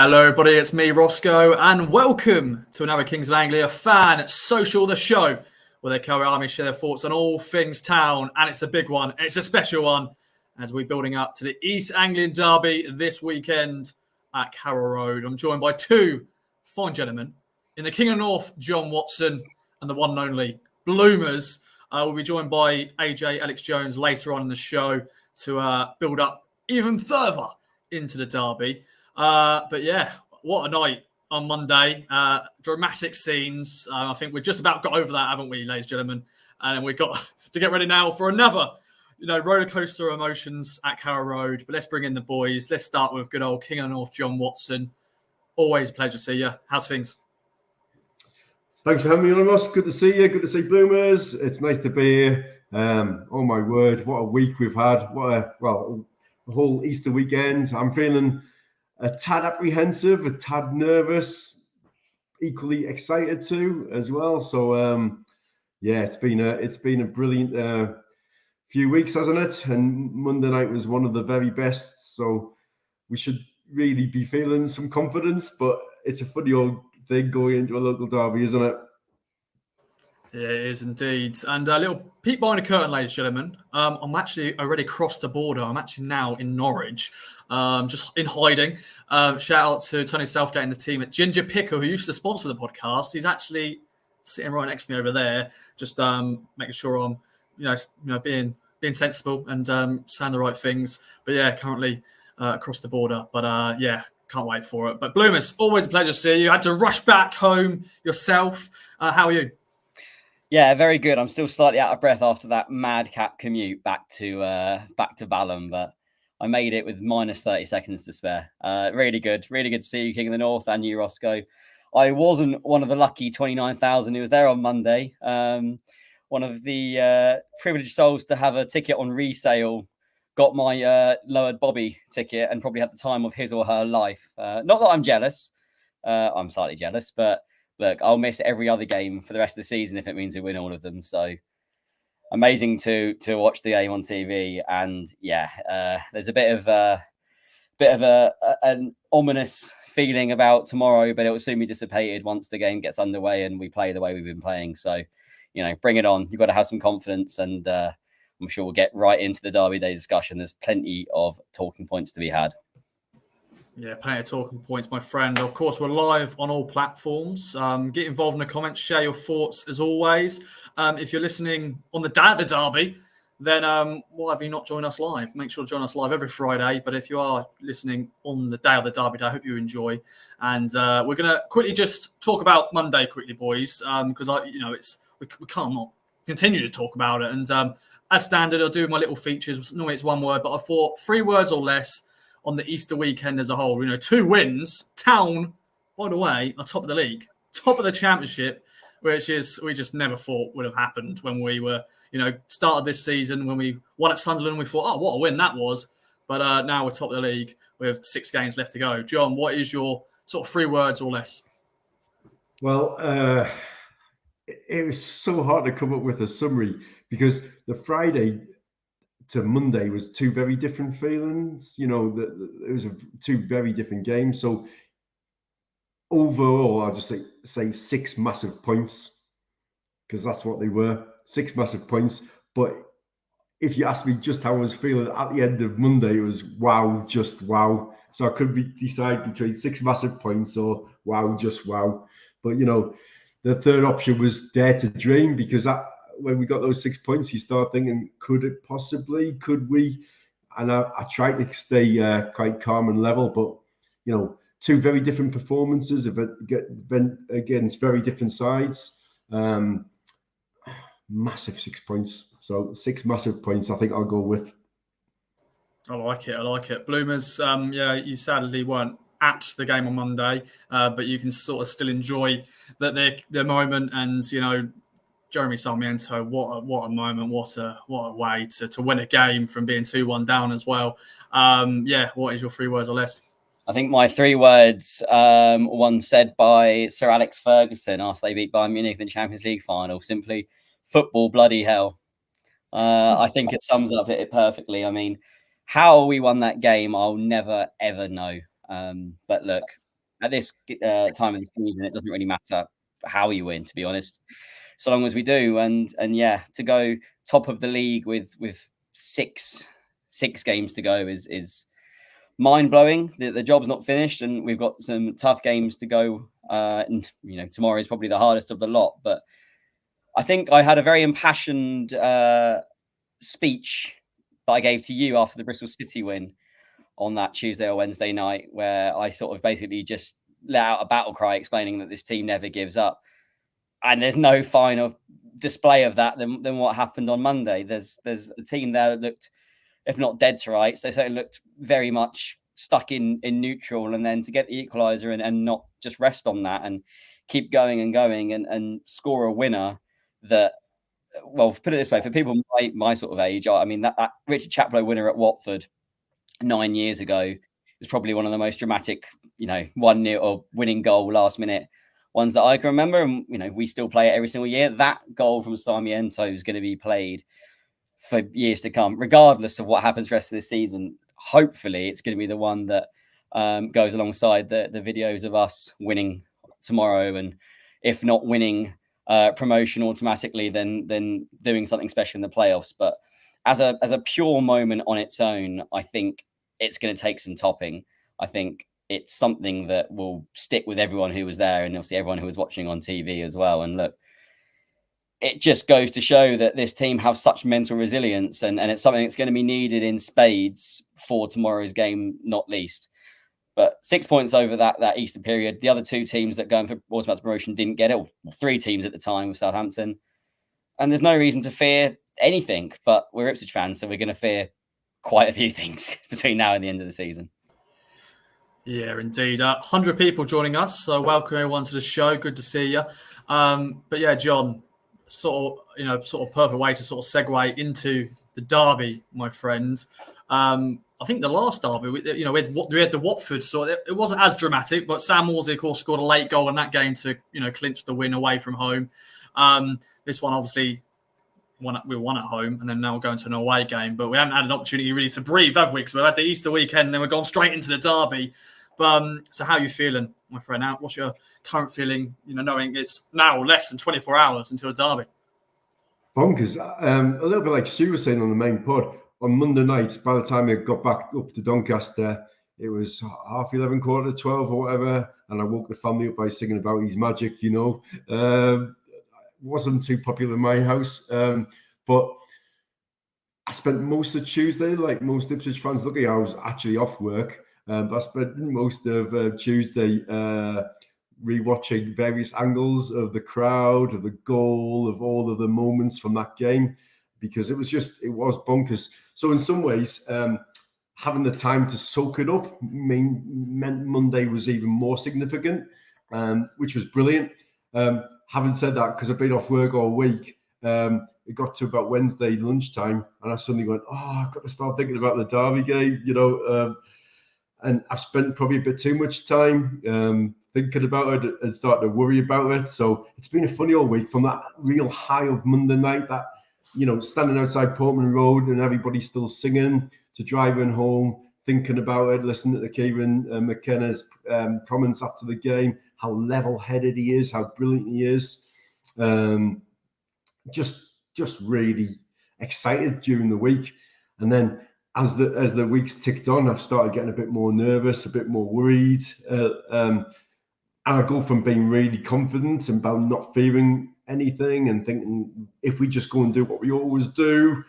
Hello, everybody. It's me, Roscoe, and welcome to another Kings of Anglia Fan Social, the show where the KOA Army share their thoughts on all things town. And it's a big one. It's a special one as we're building up to the East Anglian Derby this weekend at Carroll Road. I'm joined by two fine gentlemen in the King of North, Jon Watson, and the one and only Bloomers. We'll be joined by AJ Alex Jones later on in the show to build up even further into the derby. But yeah, what a night on Monday. Dramatic scenes. I think we've just about got over that, haven't we, ladies and gentlemen? And we've got to get ready now for another, roller coaster of emotions at Carroll Road. But let's bring in the boys. Let's start with good old King of North, Jon Watson. Always a pleasure to see you. How's things? Thanks for having me on, Ross. Good to see you. Good to see Bloomers. It's nice to be here. Oh my word, what a week we've had. A whole Easter weekend. I'm feeling a tad apprehensive, a tad nervous, equally excited too as well. So it's been a brilliant few weeks, hasn't it? And Monday night was one of the very best. So we should really be feeling some confidence. But it's a funny old thing going into a local derby, isn't it? Yeah, it is indeed. And a little peek behind the curtain, ladies and gentlemen. I'm actually already crossed the border. I'm actually now in Norwich, just in hiding. Shout out to Tony Southgate and the team at Ginger Pickle, who used to sponsor the podcast. He's actually sitting right next to me over there, just making sure I'm, being sensible and saying the right things. But yeah, currently across the border. But can't wait for it. But Bloomers, always a pleasure to see you. You had to rush back home yourself. How are you? Yeah, very good. I'm still slightly out of breath after that madcap commute back to Balham, but I made it with minus 30 seconds to spare. Really good to see you, King of the North, and you, Roscoe. I wasn't one of the lucky 29,000 who was there on Monday. One of the privileged souls to have a ticket on resale got my lowered Bobby ticket and probably had the time of his or her life. Not that I'm jealous. I'm slightly jealous, but look, I'll miss every other game for the rest of the season if it means we win all of them. So amazing to watch the game on TV. And there's a bit of an ominous feeling about tomorrow, but it will soon be dissipated once the game gets underway and we play the way we've been playing. So, bring it on. You've got to have some confidence, and I'm sure we'll get right into the Derby Day discussion. There's plenty of talking points to be had. Yeah, plenty of talking points, my friend. Of course, we're live on all platforms. Get involved in the comments, share your thoughts as always. If you're listening on the day of the derby, then why have you not joined us live? Make sure to join us live every Friday. But if you are listening on the day of the derby, I hope you enjoy. And we're going to quickly just talk about Monday quickly, boys, because we can't not continue to talk about it. And as standard, I'll do my little features. Normally it's one word, but I thought 3 words or less on the Easter weekend as a whole. 2 wins. Town, by the way, are top of the league, top of the championship, which is we just never thought would have happened when we were, started this season. When we won at Sunderland, we thought, oh, what a win that was. But now we're top of the league with 6 games left to go. Jon, what is your sort of 3 words or less? Well, it was so hard to come up with a summary because the Friday to Monday was 2 very different feelings. It was 2 very different games. So overall, I'll just say 6 massive points, because that's what they were, 6 massive points. But if you ask me just how I was feeling at the end of Monday, it was wow, just wow. So I could decide between 6 massive points or wow, just wow. But the third option was dare to dream, because when we got those 6 points, you start thinking, could we? And I tried to stay quite calm and level, but 2 very different performances against very different sides. Massive 6 points. So 6 massive points, I think I'll go with. I like it. Bloomers, you sadly weren't at the game on Monday, but you can sort of still enjoy the moment. And Jeremy Sarmiento, what a moment, what a way to win a game from being 2-1 down as well. What is your 3 words or less? I think my 3 words, one said by Sir Alex Ferguson after they beat Bayern Munich in the Champions League final, simply football bloody hell. I think it sums up it perfectly. I mean, how we won that game, I'll never, ever know. But look, at this time of the season, it doesn't really matter how you win, to be honest, so long as we do. And yeah, to go top of the league with six games to go is mind-blowing. The job's not finished, and we've got some tough games to go. And tomorrow is probably the hardest of the lot, but I think I had a very impassioned speech that I gave to you after the Bristol City win on that Tuesday or Wednesday night, where I sort of basically just let out a battle cry explaining that this team never gives up. And there's no finer display of that than what happened on Monday. There's a team there that looked, if not dead to rights, they certainly looked very much stuck in neutral. And then to get the equaliser and not just rest on that and keep going and score a winner that, well, put it this way, for people my sort of age, I mean, that Richard Chaplow winner at Watford 9 years ago was probably one of the most dramatic, 1-0 or winning goal last minute ones that I can remember. And, we still play it every single year. That goal from Sarmiento is going to be played for years to come, regardless of what happens the rest of the season. Hopefully it's going to be the one that goes alongside the videos of us winning tomorrow. And if not winning promotion automatically, then doing something special in the playoffs. But as a pure moment on its own, I think it's going to take some topping. I think it's something that will stick with everyone who was there, and obviously everyone who was watching on TV as well. And look, it just goes to show that this team have such mental resilience, and it's something that's going to be needed in spades for tomorrow's game, not least. But 6 points over that Easter period. The other two teams that going for automatic promotion didn't get it, or three teams at the time with Southampton. And there's no reason to fear anything, but we're Ipswich fans, so we're going to fear quite a few things between now and the end of the season. Yeah, indeed. 100 people joining us, so welcome everyone to the show. Good to see you. But yeah, John, sort of perfect way to sort of segue into the derby, my friend. I think the last derby, we had the Watford, so it wasn't as dramatic, but Sam Morsey, of course, scored a late goal in that game to clinch the win away from home. This one, obviously, we won at home, and then now we're going to an away game. But we haven't had an opportunity really to breathe, have we? Because we've had the Easter weekend, and then we've gone straight into the derby. But so how are you feeling, my friend? What's your current feeling, knowing it's now less than 24 hours until a derby? Bonkers. A little bit like Stu was saying on the main pod, on Monday night, by the time I got back up to Doncaster, it was 11:30, 12:15 or whatever, and I woke the family up by singing about his magic, wasn't too popular in my house, but I spent most of Tuesday, like most Ipswich fans. Lucky I was actually off work, but I spent most of Tuesday rewatching various angles of the crowd, of the goal, of all of the moments from that game, because it was bonkers. So in some ways, having the time to soak it up meant Monday was even more significant, which was brilliant. Having said that, because I've been off work all week, it got to about Wednesday lunchtime, and I suddenly went, I've got to start thinking about the derby game, and I've spent probably a bit too much time thinking about it and starting to worry about it. So it's been a funny all week, from that real high of Monday night, that, standing outside Portman Road and everybody still singing, to driving home, thinking about it, listening to Kieran McKenna's comments after the game, how level-headed he is, how brilliant he is. Just really excited during the week. And then as the weeks ticked on, I've started getting a bit more nervous, a bit more worried. And I go from being really confident and about not fearing anything and thinking, if we just go and do what we always do,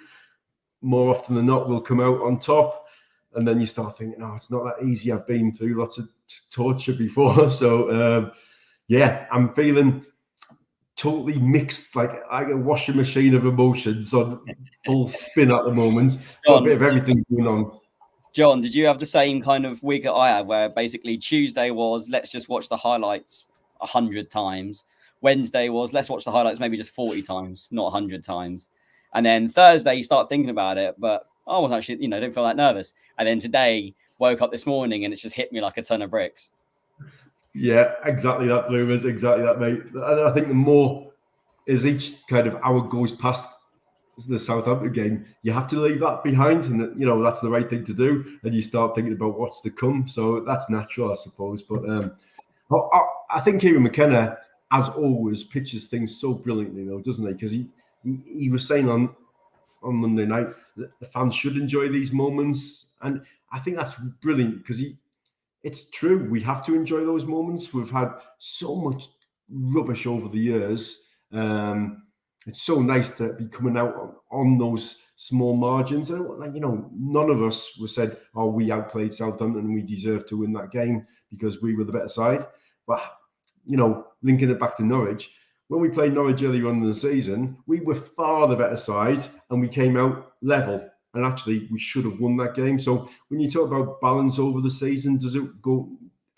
more often than not, we'll come out on top. And then you start thinking, it's not that easy. I've been through lots of torture before. So, I'm feeling totally mixed, like a washing machine of emotions on full spin at the moment. Got a bit of everything going on. John, did you have the same kind of week that I had, where basically Tuesday was, let's just watch the highlights 100 times. Wednesday was, let's watch the highlights maybe just 40 times, not 100 times. And then Thursday, you start thinking about it, but I wasn't actually, didn't feel that nervous. And then today, woke up this morning and it's just hit me like a ton of bricks. Yeah, exactly that, Bloomers, exactly that, mate. And I think the more as each kind of hour goes past the Southampton game, you have to leave that behind, and that's the right thing to do. And you start thinking about what's to come. So that's natural, I suppose. But Well, I think Kieran McKenna, as always, pitches things so brilliantly, though, doesn't he? Because he was saying on Monday night that the fans should enjoy these moments, and I think that's brilliant because it's true. We have to enjoy those moments. We've had so much rubbish over the years. It's so nice to be coming out on those small margins. And none of us were said, "Oh, we outplayed Southampton and we deserve to win that game because we were the better side." But linking it back to Norwich, when we played Norwich earlier on in the season, we were far the better side and we came out level. And actually, we should have won that game. So when you talk about balance over the season, does it go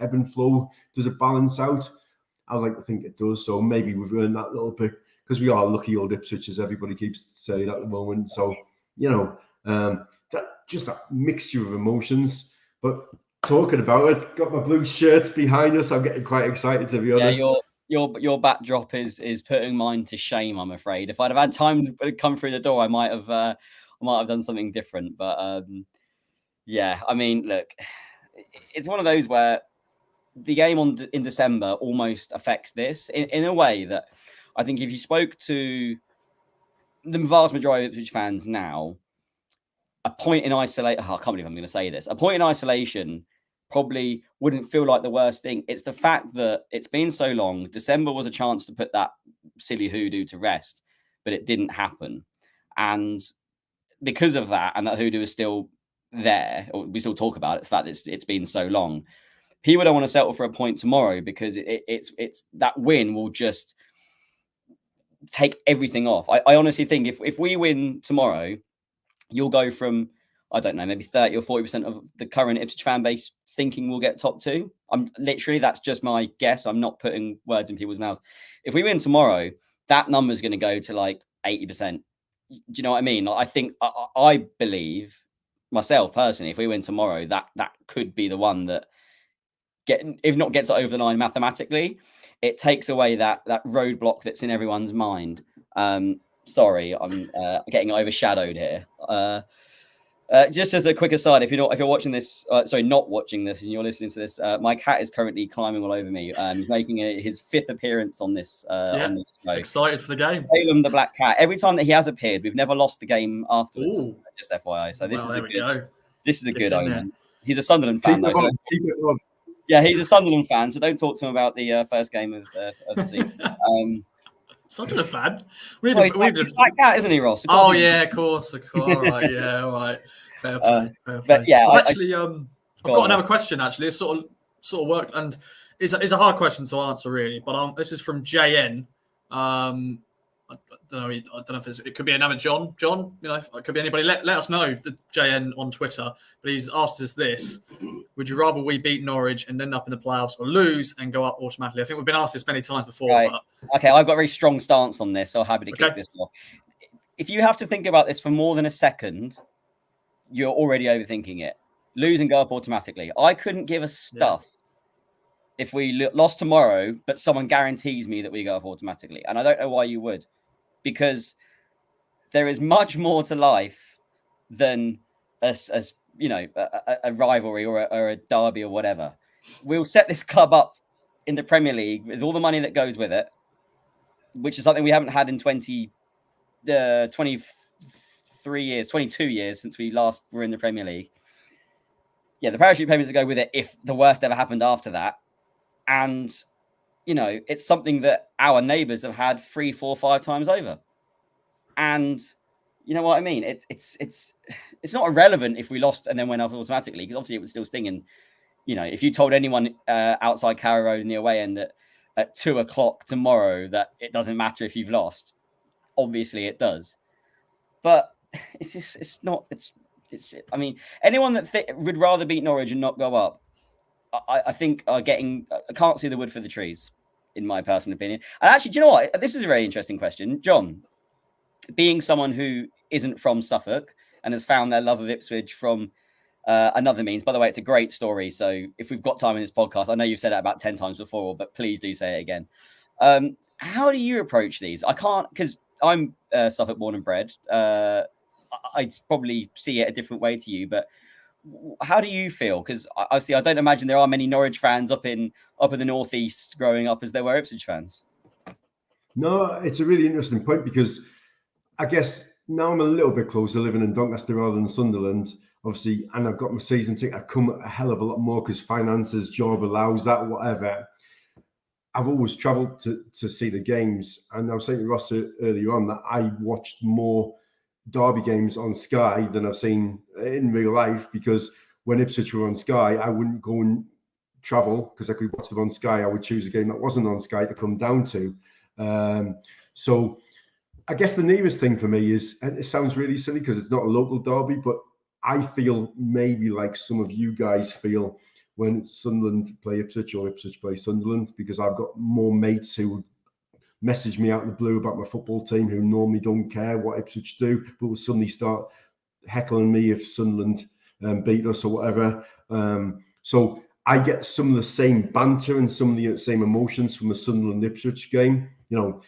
ebb and flow? Does it balance out? I like to think it does. So maybe we've earned that little bit because we are lucky old Ipswich, as everybody keeps saying at the moment. So, that mixture of emotions. But talking about it, got my blue shirts behind us. I'm getting quite excited, to be honest. Yeah, your backdrop is putting mine to shame, I'm afraid. If I'd have had time to come through the door, I might have done something different. But yeah, I mean, look, it's one of those where the game in December almost affects this in a way that I think if you spoke to the vast majority of Ipswich fans now, a point in isolation, I can't believe I'm going to say this, a point in isolation probably wouldn't feel like the worst thing. It's the fact that it's been so long. December was a chance to put that silly hoodoo to rest, but it didn't happen. And because of that, and that hoodoo is still there, or we still talk about it, the fact that it's been so long, people don't want to settle for a point tomorrow because it's that win will just take everything off. I honestly think if we win tomorrow, you'll go from, I don't know, maybe 30 or 40% of the current Ipswich fan base thinking we'll get top two. That's just my guess. I'm not putting words in people's mouths. If we win tomorrow, that number is going to go to like 80%. Do you know what I mean? I think, I believe myself personally, if we win tomorrow, that could be the one that if not gets it over the line mathematically, it takes away that roadblock that's in everyone's mind. Sorry, I'm getting overshadowed here. Just as a quick aside, if you're watching this, not watching this, and you're listening to this, my cat is currently climbing all over me. He's making his 5th appearance on this. On this show. Excited for the game. Salem the Black Cat. Every time that he has appeared, we've never lost the game afterwards. Ooh. Just FYI. So this is a good omen. There. He's a Sunderland fan, though. Keep it on. Yeah, he's a Sunderland fan, so don't talk to him about the first game of the season. Sunderland fan? He's like that, isn't he, Ross? Oh, yeah, of course. All right, yeah, all right. Fair play. But yeah, I've got another question, actually. It's sort of worked, and it's a hard question to answer, really. But this is from JN. I don't know if it could be another John. John, it could be anybody. Let us know, the JN on Twitter. But he's asked us this: would you rather we beat Norwich and end up in the playoffs, or lose and go up automatically? I think we've been asked this many times before. Right. But... Okay, I've got a very strong stance on this, so I'm happy to kick this off. If you have to think about this for more than a second, you're already overthinking it. Lose and go up automatically. I couldn't give a stuff if we lost tomorrow, but someone guarantees me that we go up automatically. And I don't know why you would. Because there is much more to life than a rivalry or a derby or whatever. We'll set this club up in the Premier League with all the money that goes with it, which is something we haven't had in 22 years since we last were in the Premier League. Yeah, the parachute payments that go with it if the worst ever happened after that. And it's something that our neighbours have had 3, 4, 5 times over. And you know what I mean? It's not irrelevant if we lost and then went up automatically, because obviously it would still sting. And, if you told anyone outside Carrow Road in the away end at 2:00 tomorrow that it doesn't matter if you've lost, obviously it does. But I mean, anyone that would rather beat Norwich and not go up, I think I can't see the wood for the trees, in my personal opinion. And actually, do you know what? This is a very interesting question. John, being someone who isn't from Suffolk and has found their love of Ipswich from another means. By the way, it's a great story. So if we've got time in this podcast, I know you've said that about 10 times before, but please do say it again. How do you approach these? I can't, because I'm Suffolk born and bred. I'd probably see it a different way to you, but how do you feel? Because obviously, I don't imagine there are many Norwich fans up in the northeast growing up as there were Ipswich fans. No, it's a really interesting point, because I guess now I'm a little bit closer, living in Doncaster rather than Sunderland, obviously, and I've got my season ticket. I come a hell of a lot more because finances, job allows that, whatever. I've always travelled to see the games, and I was saying to Ross earlier on that I watched more Derby games on Sky than I've seen in real life, because when Ipswich were on Sky, I wouldn't go and travel because I could watch them on Sky. I would choose a game that wasn't on Sky to come down to. So I guess the nearest thing for me is, and it sounds really silly because it's not a local derby, but I feel maybe like some of you guys feel when Sunderland play Ipswich or Ipswich play Sunderland, because I've got more mates who message me out of the blue about my football team who normally don't care what Ipswich do, but will suddenly start heckling me if Sunderland beat us or whatever. So I get some of the same banter and some of the same emotions from the Sunderland Ipswich game. You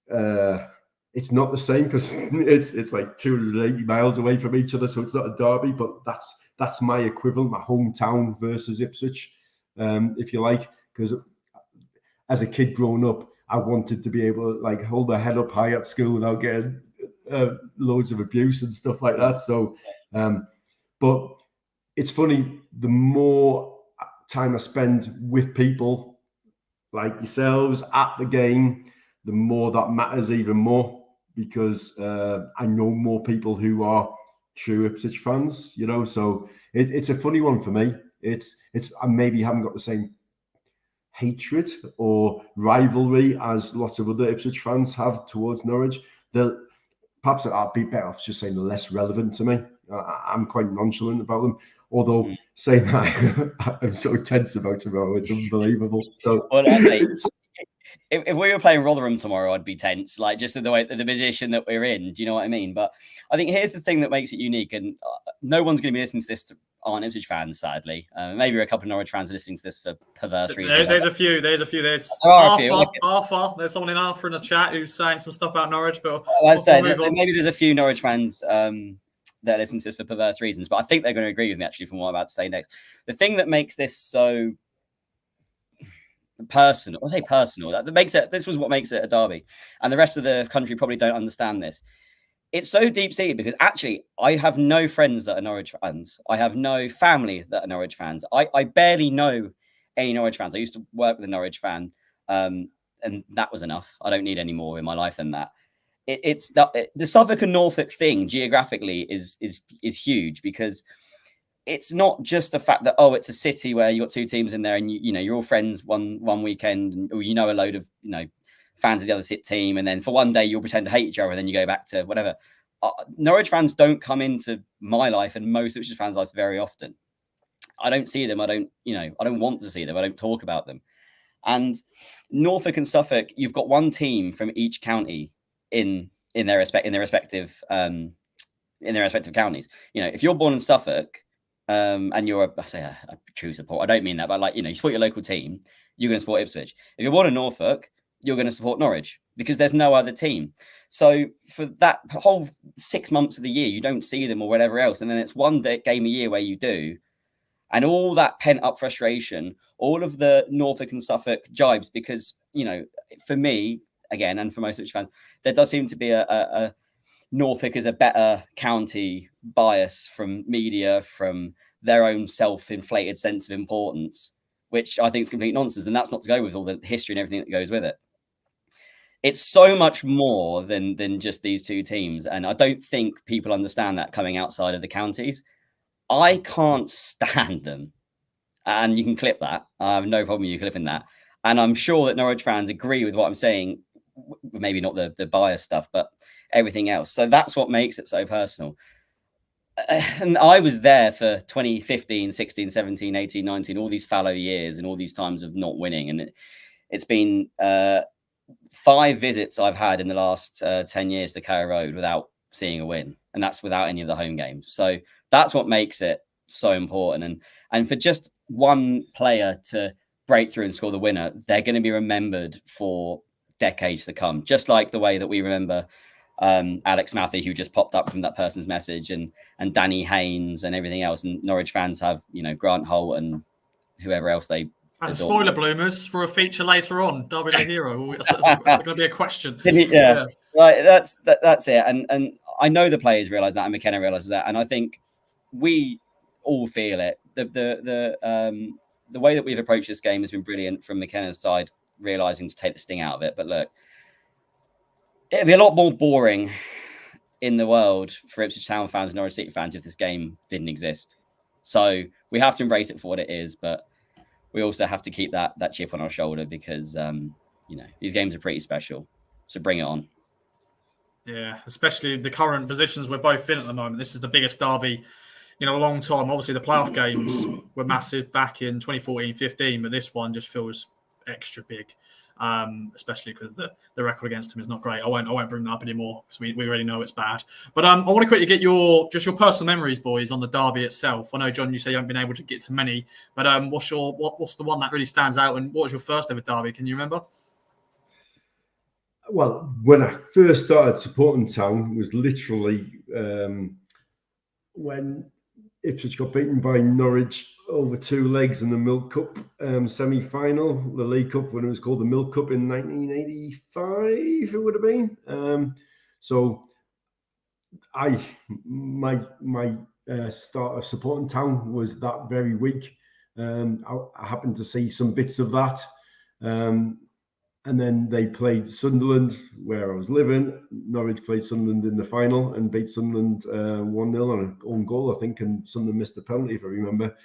know, it's not the same because it's like 280 miles away from each other, so it's not a derby, but that's my equivalent, my hometown versus Ipswich, if you like, because as a kid growing up, I wanted to be able to like hold my head up high at school without getting loads of abuse and stuff like that. So, but it's funny, the more time I spend with people like yourselves at the game, the more that matters even more, because I know more people who are true Ipswich fans, you know. So it's a funny one for me. It's I maybe haven't got the same hatred or rivalry as lots of other Ipswich fans have towards Norwich. Perhaps I'd be better off just saying they're less relevant to me. I'm quite nonchalant about them. Although saying that, I'm so tense about tomorrow. It's unbelievable. So, well, I say, if we were playing Rotherham tomorrow, I'd be tense, like just in the way, the position that we're in. Do you know what I mean? But I think here's the thing that makes it unique, and no one's going to be listening to this aren't Ipswich fans, sadly. Maybe a couple of Norwich fans are listening to this for perverse reasons. There's a few. There's Arthur. There's someone in Arthur in the chat who's saying some stuff about Norwich, but maybe there's a few Norwich fans that listen to this for perverse reasons, but I think they're going to agree with me actually from what I'm about to say next. The thing that makes this so personal, I say personal, this was what makes it a derby, and the rest of the country probably don't understand this. It's so deep-seated because actually I have no friends that are Norwich fans. I have no family that are Norwich fans. I barely know any Norwich fans. I used to work with a Norwich fan, and that was enough. I don't need any more in my life than that. It's the Suffolk and Norfolk thing geographically is huge, because it's not just the fact that it's a city where you got two teams in there and you're all friends one weekend, or a load of fans of the other team, and then for one day you'll pretend to hate each other and then you go back to whatever. Norwich fans don't come into my life and most Ipswich fans' lives very often. I don't see them. I don't want to see them. I don't talk about them. And Norfolk and Suffolk, you've got one team from each county in their respective counties. If you're born in Suffolk and you're a true support, I don't mean that, but you support your local team, you're going to support Ipswich. If you're born in Norfolk, you're going to support Norwich because there's no other team. So for that whole 6 months of the year, you don't see them or whatever else. And then it's one game a year where you do. And all that pent up frustration, all of the Norfolk and Suffolk jibes, because, for me, again, and for most Ipswich fans, there does seem to be a Norfolk is a better county bias from media, from their own self-inflated sense of importance, which I think is complete nonsense. And that's not to go with all the history and everything that goes with it. It's so much more than just these two teams. And I don't think people understand that coming outside of the counties. I can't stand them. And you can clip that. I have no problem with you clipping that. And I'm sure that Norwich fans agree with what I'm saying. Maybe not the bias stuff, but everything else. So that's what makes it so personal. And I was there for 2015, 16, 17, 18, 19, all these fallow years and all these times of not winning. And it's been 5 visits I've had in the last 10 years to KOA Road without seeing a win. And that's without any of the home games. So that's what makes it so important. And for just one player to break through and score the winner, they're going to be remembered for decades to come. Just like the way that we remember Alex Matthew, who just popped up from that person's message, and Danny Haynes and everything else. And Norwich fans have, Grant Holt and whoever else they. As spoiler bloomers for a feature later on, Derby Day Hero. That's going to be a question. Yeah. Right. That's it. And I know the players realise that, and McKenna realises that, and I think we all feel it. The way that we've approached this game has been brilliant from McKenna's side, realising to take the sting out of it. But look, it'd be a lot more boring in the world for Ipswich Town fans and Norwich City fans if this game didn't exist. So we have to embrace it for what it is, but we also have to keep that chip on our shoulder because these games are pretty special. So bring it on. Yeah, especially the current positions we're both in at the moment. This is the biggest derby in a long time. Obviously, the playoff games were massive back in 2014-15, but this one just feels extra big, especially because the record against him is not great. I won't bring that up anymore because we already know it's bad. But I want to quickly get your personal memories, boys, on the derby itself. I know, John, you say you haven't been able to get to many, but what's the one that really stands out, and what was your first ever derby? Can you remember? Well, when I first started supporting Town, it was literally when Ipswich got beaten by Norwich over 2 legs in the Milk Cup semi-final, the League Cup, when it was called the Milk Cup in 1985, it would have been. So my start of supporting Town was that very week. I happened to see some bits of that. And then they played Sunderland, where I was living. Norwich played Sunderland in the final and beat Sunderland 1-0 on an own goal, I think, and Sunderland missed the penalty, if I remember.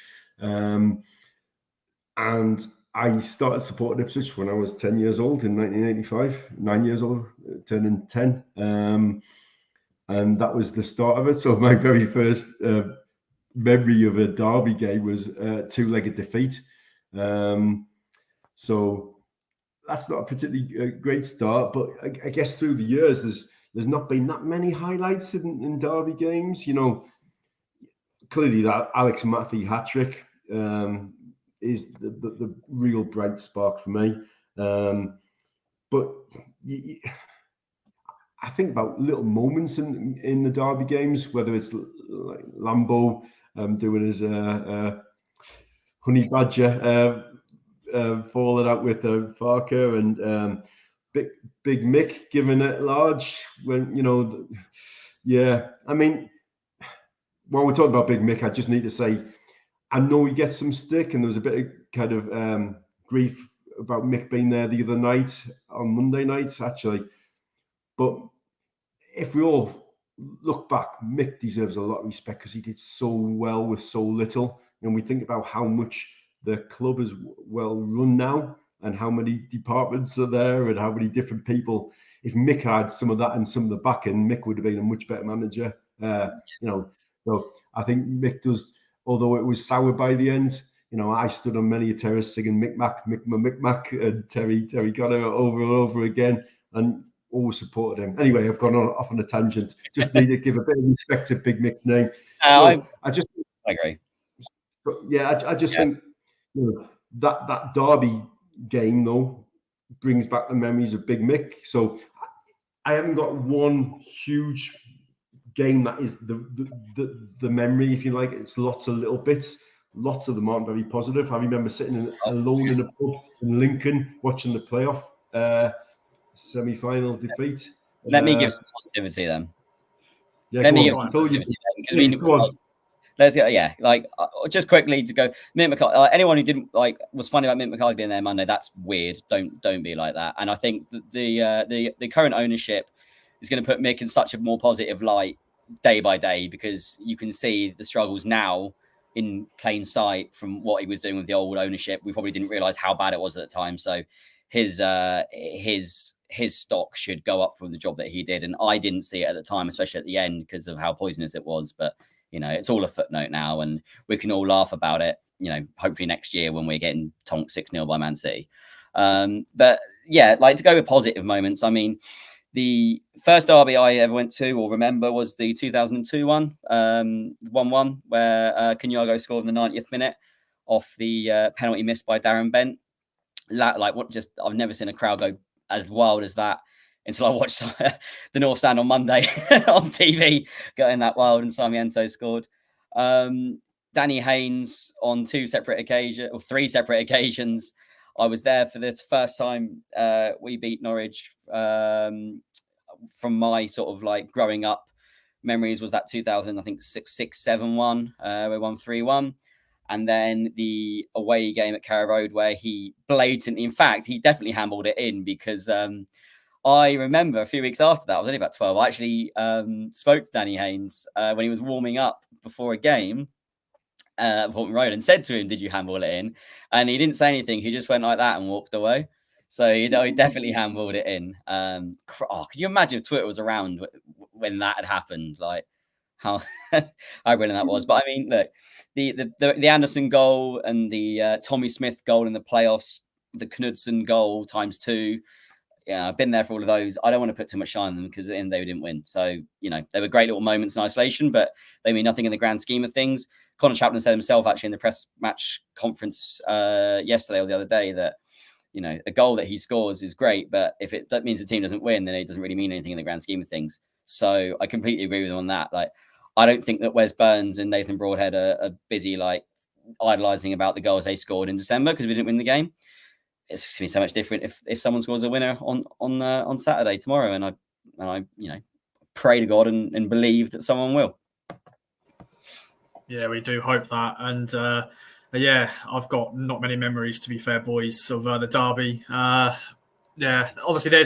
And I started supporting Ipswich when I was 10 years old in 1985, 9 years old, turning 10. And that was the start of it. So my very first memory of a derby game was a 2-legged defeat. So that's not a particularly great start, but I guess through the years, there's not been that many highlights in derby games. Clearly that Alex Matthew hat-trick is the real bright spark for me. But I think about little moments in the derby games, whether it's like Lambo doing his honey badger falling out with Farker, and Big Mick giving it large when I mean, while we're talking about Big Mick, I just need to say I know he gets some stick, and there was a bit of kind of grief about Mick being there the other night on Monday night actually, but if we all look back, Mick deserves a lot of respect because he did so well with so little, and we think about how much the club is well run now and how many departments are there and how many different people. If Mick had some of that and some of the back end, Mick would have been a much better manager. So I think Mick does, although it was sour by the end, I stood on many a terrace singing Mick-Mac, and Terry got it over and over again and always supported him. Anyway, I've gone off on a tangent. Just need to give a bit of respect to Big Mick's name. I agree. Yeah, I just think that derby game though brings back the memories of Big Mick. So I haven't got one huge game that is the memory, if you like. It's lots of little bits. Lots of them aren't very positive. I remember sitting alone in a pub in Lincoln watching the playoff semi-final defeat. Let me give some positivity then. Yeah, let me give some positivity let's go. Yeah, just quickly to go. Mick McCarthy. Anyone who didn't was funny about Mick McCarthy being there Monday. That's weird. Don't be like that. And I think the current ownership is going to put Mick in such a more positive light day by day, because you can see the struggles now in plain sight from what he was doing with the old ownership. We probably didn't realize how bad it was at the time. So his stock should go up from the job that he did. And I didn't see it at the time, especially at the end, because of how poisonous it was. But it's all a footnote now, and we can all laugh about it, hopefully next year when we're getting tonked 6-0 by Man City. But yeah, to go with positive moments, I mean, the first derby I ever went to or remember was the 2002 one, 1-1, where Kanyako scored in the 90th minute off the penalty missed by Darren Bent. I've never seen a crowd go as wild as that until I watched the North Stand on Monday on TV, going that wild, and Sarmiento scored. Danny Haynes on 3 separate occasions. I was there for the first time we beat Norwich. From my sort of like growing up memories was that 2000, I think 6-7-1, we won 3-1. And then the away game at Carrow Road where he blatantly, in fact, he definitely handballed it in, because I remember a few weeks after that, I was only about 12, I actually spoke to Danny Haynes when he was warming up before a game at Portman Road, and said to him, "Did you handball it in?" And he didn't say anything. He just went like that and walked away. So he definitely handballed it in. Can you imagine if Twitter was around when that had happened? Like how brilliant that was. But I mean, look, the Anderson goal and the Tommy Smith goal in the playoffs, the Knudsen goal ×2. Yeah, I've been there for all of those. I don't want to put too much shine on them, because at the end they didn't win. So, they were great little moments in isolation, but they mean nothing in the grand scheme of things. Connor Chaplin said himself actually in the press match conference yesterday or the other day that, a goal that he scores is great, but if that means the team doesn't win, then it doesn't really mean anything in the grand scheme of things. So I completely agree with him on that. Like, I don't think that Wes Burns and Nathan Broadhead are busy like idolising about the goals they scored in December because we didn't win the game. It's going to be so much different if someone scores a winner on Saturday tomorrow, and I pray to God and believe that someone will. Yeah, we do hope that. And I've got not many memories, to be fair, boys, of the derby. Obviously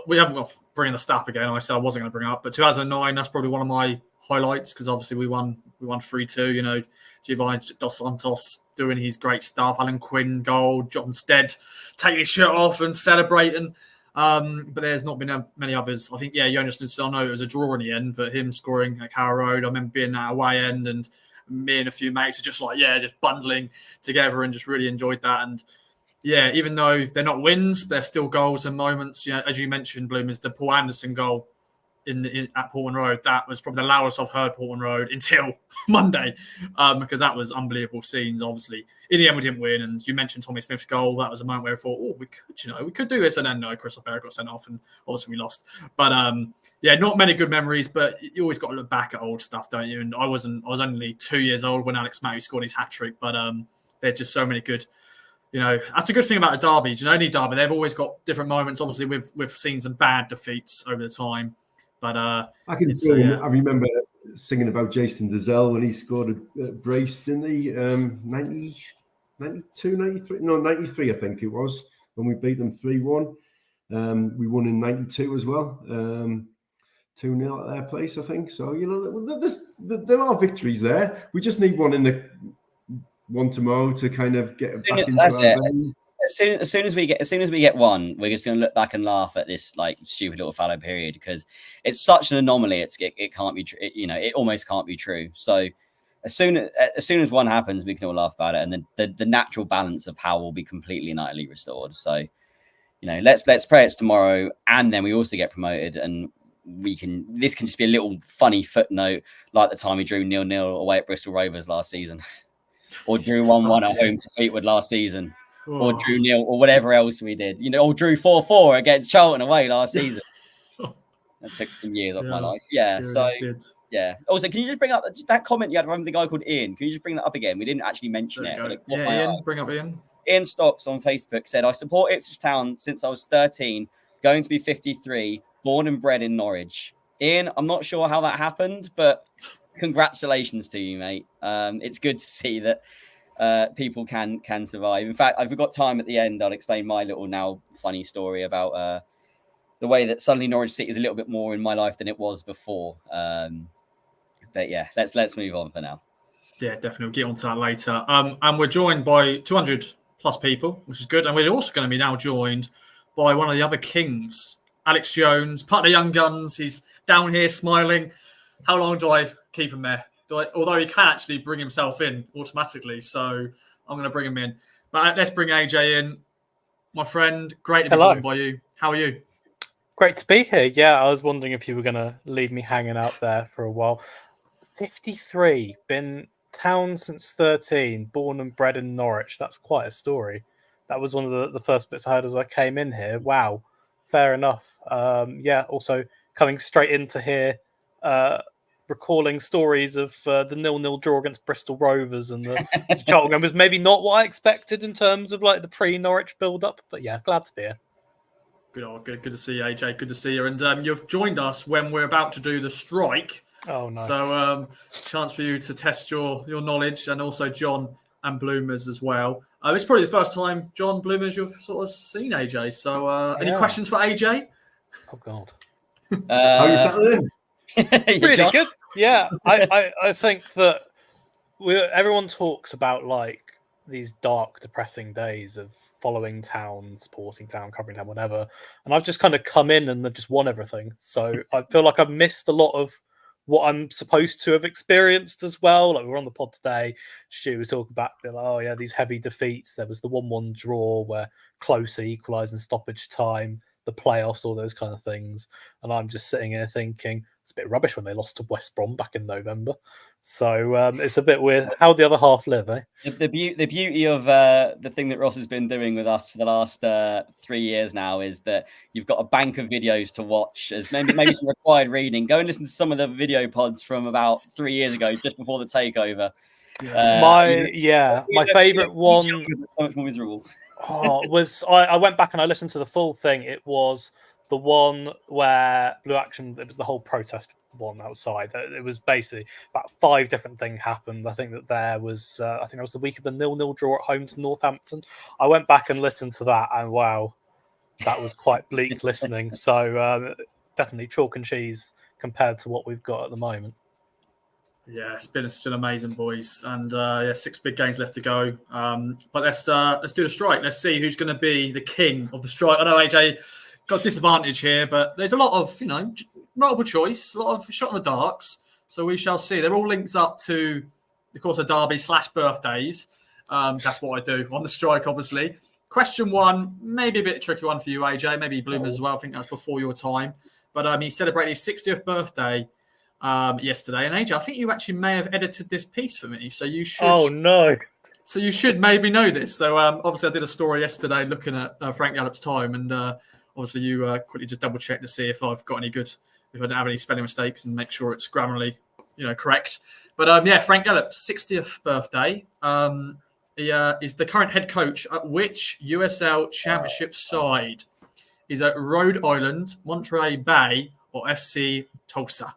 we haven't got bringing the stat again. I said I wasn't going to bring it up, but 2009, that's probably one of my highlights, because obviously we won 3-2. Giovanni Dos Santos doing his great stuff, Alan Quinn goal, John Stead taking his shirt off and celebrating. But there's not been many others. I think, Jonas Nusano, it was a draw in the end, but him scoring at Carrow Road, I remember being at away end, and me and a few mates are just just bundling together and just really enjoyed that. And even though they're not wins, they're still goals and moments. As you mentioned, Bloom, is the Paul Anderson goal at Portman Road. That was probably the loudest I've heard Portman Road until Monday, because that was unbelievable scenes. Obviously, in the end we didn't win, and you mentioned Tommy Smith's goal. That was a moment where I thought, we could do this, and then no, Crystal Barrett got sent off, and obviously we lost. But not many good memories. But you always got to look back at old stuff, don't you? And I was only 2 years old when Alex Matthews scored his hat trick. But there's just so many good. That's a good thing about the derbies. Any derby, they've always got different moments. Obviously, we've seen some bad defeats over the time. But I remember singing about Jason Dezelle when he scored a brace in the 92, 93? No, 93, I think it was, when we beat them 3-1. We won in 92 as well, 2-0 at their place, I think. So, there are victories there. We just need one tomorrow to kind of get back into our veins. As soon as we get one, we're just going to look back and laugh at this like stupid little fallow period, because it's such an anomaly. It can't be true. It almost can't be true. So as soon as one happens, we can all laugh about it, and then the natural balance of power will be completely and utterly restored. So let's pray it's tomorrow, and then we also get promoted, and this can just be a little funny footnote, like the time we drew 0-0 away at Bristol Rovers last season, or drew 1-1 at home to Fleetwood last season. Or drew 0 or whatever else we did, or drew 4-4 against Charlton away last season. That took some years off my life. Also, can you just bring up that comment you had from the guy called Ian? Can you just bring that up again? We didn't actually mention it. Ian, bring up Ian. Ian Stocks on Facebook said, "I support Ipswich Town since I was 13, going to be 53, born and bred in Norwich." Ian, I'm not sure how that happened, but congratulations to you, mate. It's good to see that people can survive. In fact, if we've got time at the end, I'll explain my little now funny story about the way that suddenly Norwich City is a little bit more in my life than it was before. But let's move on for now. Yeah, definitely. We'll get onto that later. And we're joined by 200 plus people, which is good. And we're also going to be now joined by one of the other kings, Alex Jones, part of the Young Guns. He's down here smiling. How long do I keep him there? Although he can actually bring himself in automatically, so I'm going to bring him in. But let's bring AJ in. My friend, great to be joined by you. How are you? Great to be here. Yeah, I was wondering if you were going to leave me hanging out there for a while. 53, been town since 13, born and bred in Norwich. That's quite a story. That was one of the first bits I heard as I came in here. Wow. fair enough. Also coming straight into here, recalling stories of the 0-0 draw against Bristol Rovers and the Charlton game was maybe not what I expected in terms of like the pre-Norwich build-up, but yeah, glad to be here. Good to see you, AJ. Good to see you. And you've joined us when we're about to do the strike. Oh, no. So chance for you to test your knowledge, and also John and Bloomers as well. It's probably the first time, John, Bloomers, you've sort of seen AJ. So any questions for AJ? Oh, God. How are you settling in? Really good. Yeah, I think that everyone talks about like these dark, depressing days of following town, supporting town, covering town, whatever. And I've just kind of come in and they've just won everything. So I feel like I've missed a lot of what I'm supposed to have experienced as well. Like we were on the pod today, Stu was talking about, oh yeah, these heavy defeats. There was the 1-1 draw where closer equalised in stoppage time, the playoffs, all those kind of things. And I'm just sitting here thinking, it's a bit rubbish when they lost to West Brom back in November. So it's a bit weird. How the other half live, eh? The beauty of the thing that Ross has been doing with us for the last 3 years now is that you've got a bank of videos to watch. As maybe some required reading. Go and listen to some of the video pods from about 3 years ago, just before the takeover. My favourite one. So much more miserable. Was I went back and I listened to the full thing. It was the one where Blue Action, it was the whole protest one outside. It was basically about 5 different things happened. I think that there was, I think that was the week of the 0-0 draw at home to Northampton. I went back and listened to that, and wow, that was quite bleak listening. So definitely chalk and cheese compared to what we've got at the moment. Yeah, it's been amazing, boys, and 6 big games left to go. But let's do the strike. Let's see who's going to be the king of the strike. I know AJ got disadvantage here, but there's a lot of multiple choice, a lot of shot in the darks. So we shall see. They're all linked up to, of course, a derby / birthdays. That's what I do on the strike, obviously. Question 1, maybe a bit tricky one for you, AJ. Maybe Bloomers as well. I think that's before your time. But he celebrated his 60th birthday yesterday. And AJ, I think you actually may have edited this piece for me. So you should. Oh, no. So you should maybe know this. So obviously I did a story yesterday looking at Frank Gallop's time. And obviously you quickly just double check to see if I've got any good, if I don't have any spelling mistakes, and make sure it's grammarly, correct. But Frank Gallop's 60th birthday. He is the current head coach at which USL Championship side? Is at Rhode Island, Monterey Bay, or FC Tulsa?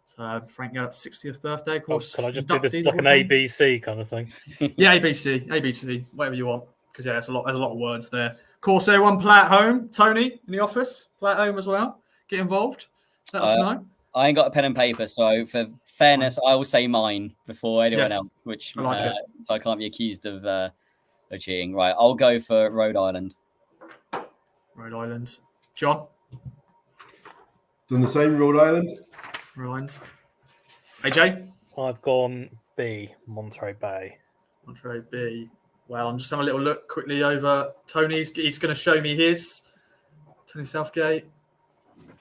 So Frank Gallop's 60th birthday, of course. Can I just do this like an ABC kind of thing? Yeah, ABC, whatever you want. Because there's a lot of words there. Of course, everyone play at home. Tony in the office, play at home as well. Get involved. Let us know. I ain't got a pen and paper, so for fairness, I will say mine before anyone else, which I like it. So I can't be accused of cheating. Right, I'll go for Rhode Island. Rhode Island. John? Done the same, Rhode Island. Rhode Island. AJ? I've gone B, Monterey Bay. Monterey B. Well, I'm just having a little look quickly over Tony's. He's going to show me his. Tony Southgate.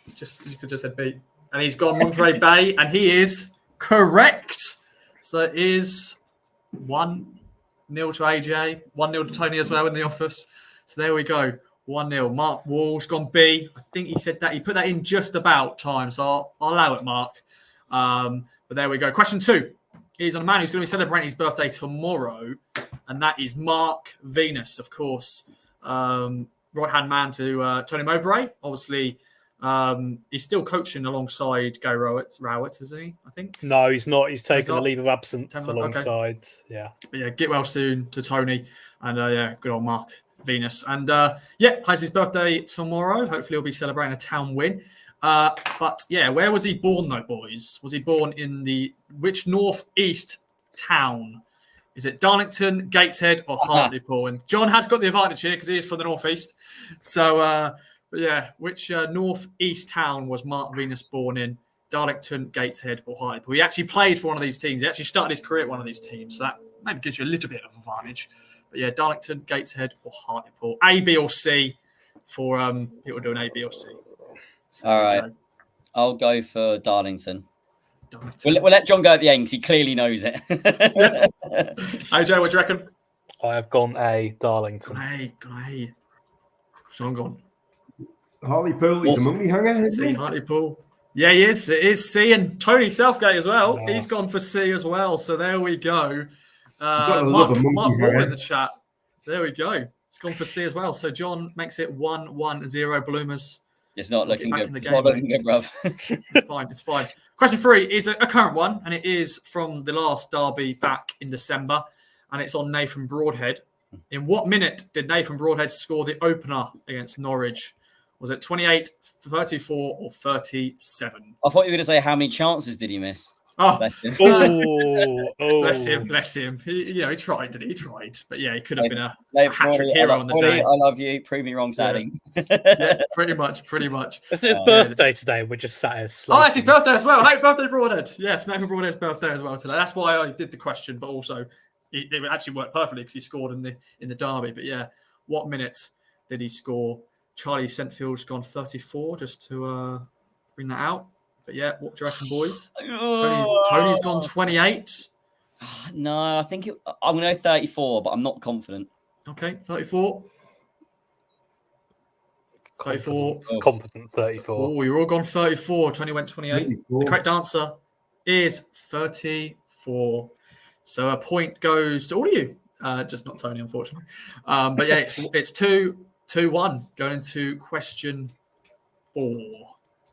You could just said B. And he's gone Monterey Bay, and he is correct. So it is 1-0 to AJ, 1-0 to Tony as well in the office. So there we go. 1-0. Mark Wall's gone B. I think he said that. He put that in just about time. So I'll allow it, Mark. But there we go. Question 2 is on a man who's going to be celebrating his birthday tomorrow. And that is Mark Venus, of course. Right-hand man to Tony Mowbray. Obviously, he's still coaching alongside Gary Rowett, isn't he? I think. No, he's not. He's taken a leave of absence alongside. Okay. Yeah. But get well soon to Tony. And good old Mark Venus. And has his birthday tomorrow. Hopefully he'll be celebrating a town win. But where was he born though, boys? Was he born in which northeast town? Is it Darlington, Gateshead, or Hartlepool? And John has got the advantage here because he is from the northeast. So which northeast town was Mark Venus born in? Darlington, Gateshead, or Hartlepool? He actually played for one of these teams. He actually started his career at one of these teams. So that maybe gives you a little bit of advantage. But Darlington, Gateshead, or Hartlepool. A, B, or C for people doing A, B, or C. So all right. I'll go for Darlington. We'll let John go at the end because he clearly knows it. AJ, what do you reckon? I have gone A, Darlington. Gone A. John gone. Hartlepool, he's a monkey hanger, isn't C, he? Hartlepool. Yeah, he is. It is C, and Tony Southgate as well. Nice. He's gone for C as well. So there we go. gotta love a monkey Mark Wall hanger. in the chat. There we go. He's gone for C as well. So John makes it 1-1-0 Bloomers. It's not looking back good. in the It's game, not looking mate. good, bruv. It's fine. It's fine. Question 3 is a current one, and it is from the last derby back in December, and it's on Nathan Broadhead. In what minute did Nathan Broadhead score the opener against Norwich? Was it 28, 34, or 37? I thought you were going to say how many chances did he miss? Oh, Bless him. bless him, bless him. He tried, didn't he? He tried. But yeah, he could have been a Dave, hat-trick Brody, hero on the day. I love you. Prove me wrong, Sadie. Yeah, pretty much. It's his birthday today. We're just sat here. Oh, it's his birthday as well. Happy birthday, Broadhead. Yes, Nathan Broadhead's birthday as well today. That's why I did the question, but also it actually worked perfectly because he scored in the derby. But yeah, what minute did he score? Charlie Sentfield's gone 34, just to bring that out. But yeah, what do you reckon, boys? Tony's gone 28. No, I think I'm going to go 34, but I'm not confident. Okay, 34. 34. Confident 34. Oh, you're all gone 34. Tony went 28. 34. The correct answer is 34. So a point goes to all of you. Just not Tony, unfortunately. But yeah, it's 2-1 going into question 4.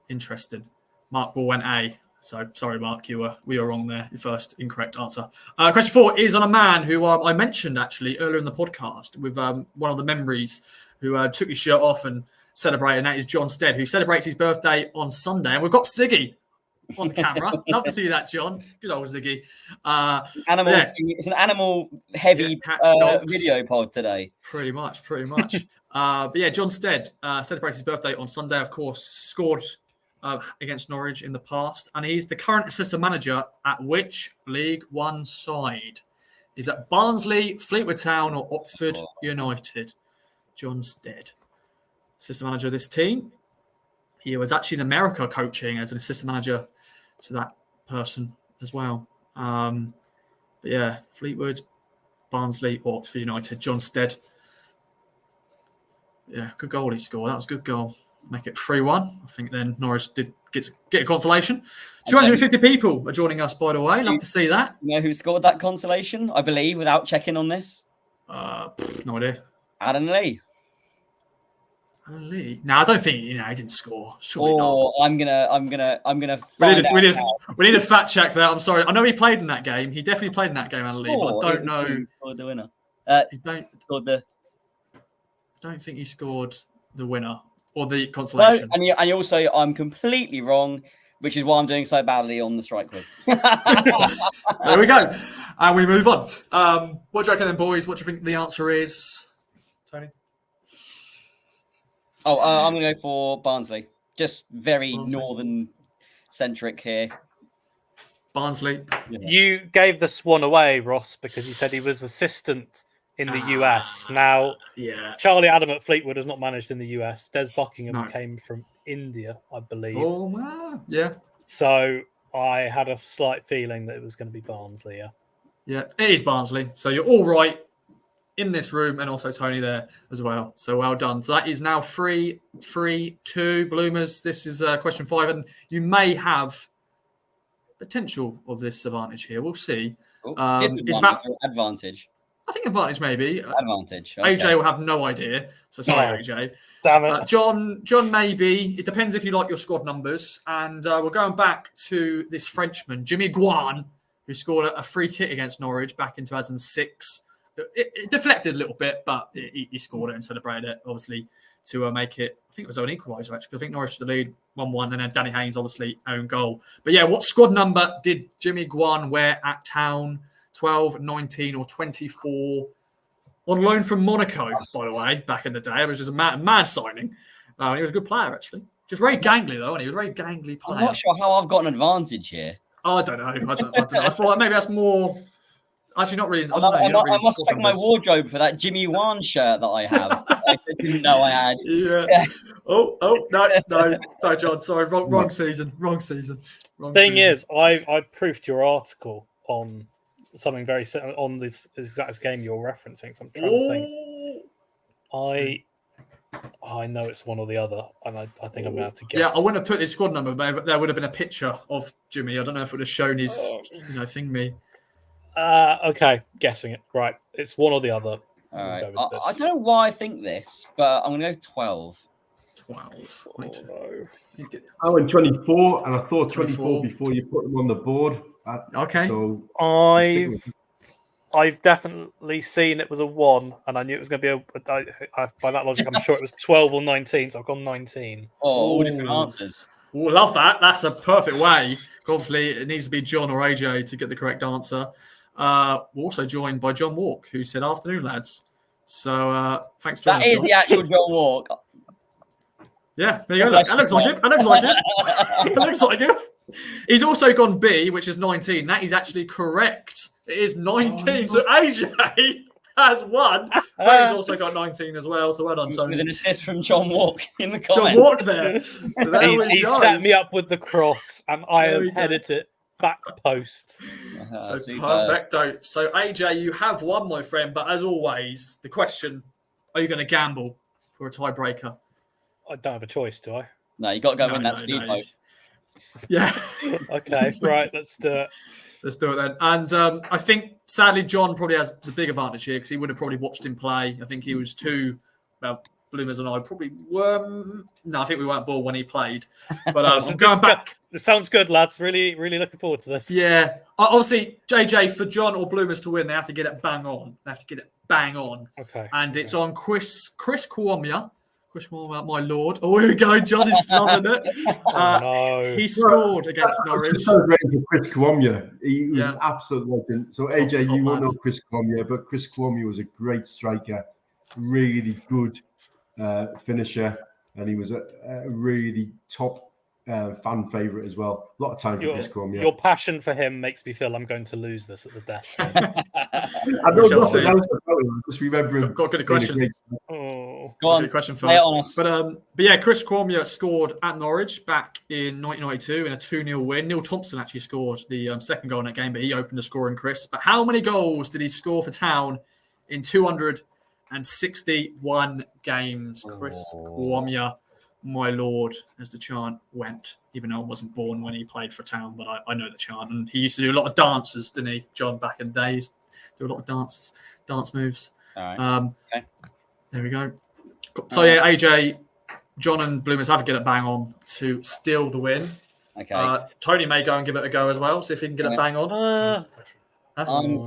Interesting. Mark Wall went A. So sorry, Mark, we were wrong there. Your first incorrect answer. Question 4 is on a man who I mentioned actually earlier in the podcast with one of the memories who took his shirt off and celebrated, and that is Jon Stead, who celebrates his birthday on Sunday. And we've got Ziggy on camera. Love to see that, John. Good old Ziggy. It's an animal-heavy video pod today. Pretty much. But yeah, Jon Stead celebrates his birthday on Sunday. Of course, scored against Norwich in the past, and he's the current assistant manager at which League One side? Is that Barnsley, Fleetwood Town, or Oxford United? Jon Stead, assistant manager of this team. He was actually in America coaching as an assistant manager to that person as well. But yeah, Fleetwood, Barnsley, or Oxford United. Jon Stead. Yeah, good goal he scored. That was a good goal. Make it 3-1. I think then Norwich did get a consolation. 250 people are joining us, by the way. Love to see that. You know who scored that consolation, I believe, without checking on this? No idea. Adam Lee. Adam Lee? No, I don't think he didn't score. Surely not. I'm gonna. We need a fact check that. I'm sorry. I know he played in that game. He definitely played in that game, Adam Lee, but I don't know. He scored the winner. I don't think he scored the winner or the consolation. No, and also, I'm completely wrong, which is why I'm doing so badly on the strike quiz. There we go. And we move on. What do you reckon then, boys? What do you think the answer is? Tony? I'm going to go for Barnsley. Just very northern-centric here. Barnsley. Yeah. You gave this one away, Ross, because you said he was assistant in the US. Now, Charlie Adam at Fleetwood has not managed in the US. Des Buckingham came from India, I believe. Oh, wow. Yeah. So I had a slight feeling that it was going to be Barnsley, yeah. Yeah, it is Barnsley. So you're all right in this room, and also Tony there as well. So well done. So that is now 3-2 Bloomers. This is question 5, and you may have potential of this advantage here. We'll see. It's about advantage. I think advantage maybe. Advantage. Okay. AJ will have no idea. So sorry, AJ. Damn it. John maybe. It depends if you like your squad numbers. And we're going back to this Frenchman, Jimmy Guan, who scored a free kick against Norwich back in 2006. It deflected a little bit, but he scored it and celebrated it, obviously, to make it. I think it was an equaliser, actually. I think Norwich the lead 1-1, and then Danny Haynes, obviously, own goal. But yeah, what squad number did Jimmy Guan wear at Town? 12, 19, or 24? On loan from Monaco, by the way, back in the day. It was just a mad signing. He was a good player, actually. Just very gangly, though, and he was a very gangly player. I'm not sure how I've got an advantage here. Oh, I don't know. I thought maybe that's more... Actually, not really. I must check my wardrobe for that Jimmy Wan shirt that I have. I didn't know I had. Yeah. Oh, no, John. Sorry, wrong season. Thing is, I proofed your article on something very similar on this exact game you're referencing. So I'm trying to think. I know it's one or the other, and I think I'm going to have to guess. Yeah, I wouldn't have put his squad number, but there would have been a picture of Jimmy. I don't know if it would have shown his, thing me. Okay, guessing it. Right, it's one or the other. All right. We'll go with I this. don't know why I think this, but I'm going to go 12. 12. Oh, no. I went 24, and I thought 24 before you put them on the board. Okay. So I've definitely seen it was a 1, and I knew it was going to be by that logic, I'm sure it was 12 or 19, so I've gone 19. Oh, all different answers. Ooh, love that. That's a perfect way. Obviously, it needs to be John or AJ to get the correct answer. We're also joined by Jon Walk, who said, "Afternoon, lads." So thanks, John. That is the actual Jon Walk. Yeah, there you go. Look, that looks like it. That looks like it. It looks like it. He's also gone B, which is 19. That is actually correct. It is 19. So AJ has won. But he's also got 19 as well. So well done, Tony. With an assist from Jon Walk in the comments. Jon Walk there. So there He set me up with the cross, and I have headed it back post. So perfecto. So AJ, you have won, my friend. But as always, the question: are you going to gamble for a tiebreaker? I don't have a choice, do I? No, you got to go in that speedboat. Yeah. Okay, right, let's do it. Let's do it then. And I think, sadly, John probably has the big advantage here because he would have probably watched him play. I think he was Bloomers and I probably were. No, I think we weren't born when he played. But I'm going back. This sounds good, lads. Really, really looking forward to this. Yeah. Obviously, JJ, for John or Bloomers to win, they have to get it bang on. They have to get it bang on. Okay. And it's on Chris Kwamya. My lord. Oh, here we go. John is loving it. No. He scored against Norwich. Celebrating Chris Kwamya. He was an absolute legend. So, AJ, top you won't lad. know Chris Kwamya, but Chris Kwamya was a great striker, really good finisher, and he was a really top fan favourite as well. A lot of time for Chris Kwamya. Your passion for him makes me feel I'm going to lose this at the death. I don't know what else about him. Just remember him. Got a good question. Go on, good question lay it on first. us. But yeah, Chris Kwamya scored at Norwich back in 1992 in a 2-0 win. Neil Thompson actually scored the second goal in that game, but he opened the scoring, Chris. But how many goals did he score for Town in 261 games? Chris Kwamya, my lord, as the chant went, even though I wasn't born when he played for Town, but I know the chant. And he used to do a lot of dances, didn't he, John, back in the days? Do a lot of dance moves. All right. Okay. There we go. So yeah, AJ, John and Bloomers have to get it bang on to steal the win. Okay. Tony may go and give it a go as well, see if he can get it bang on.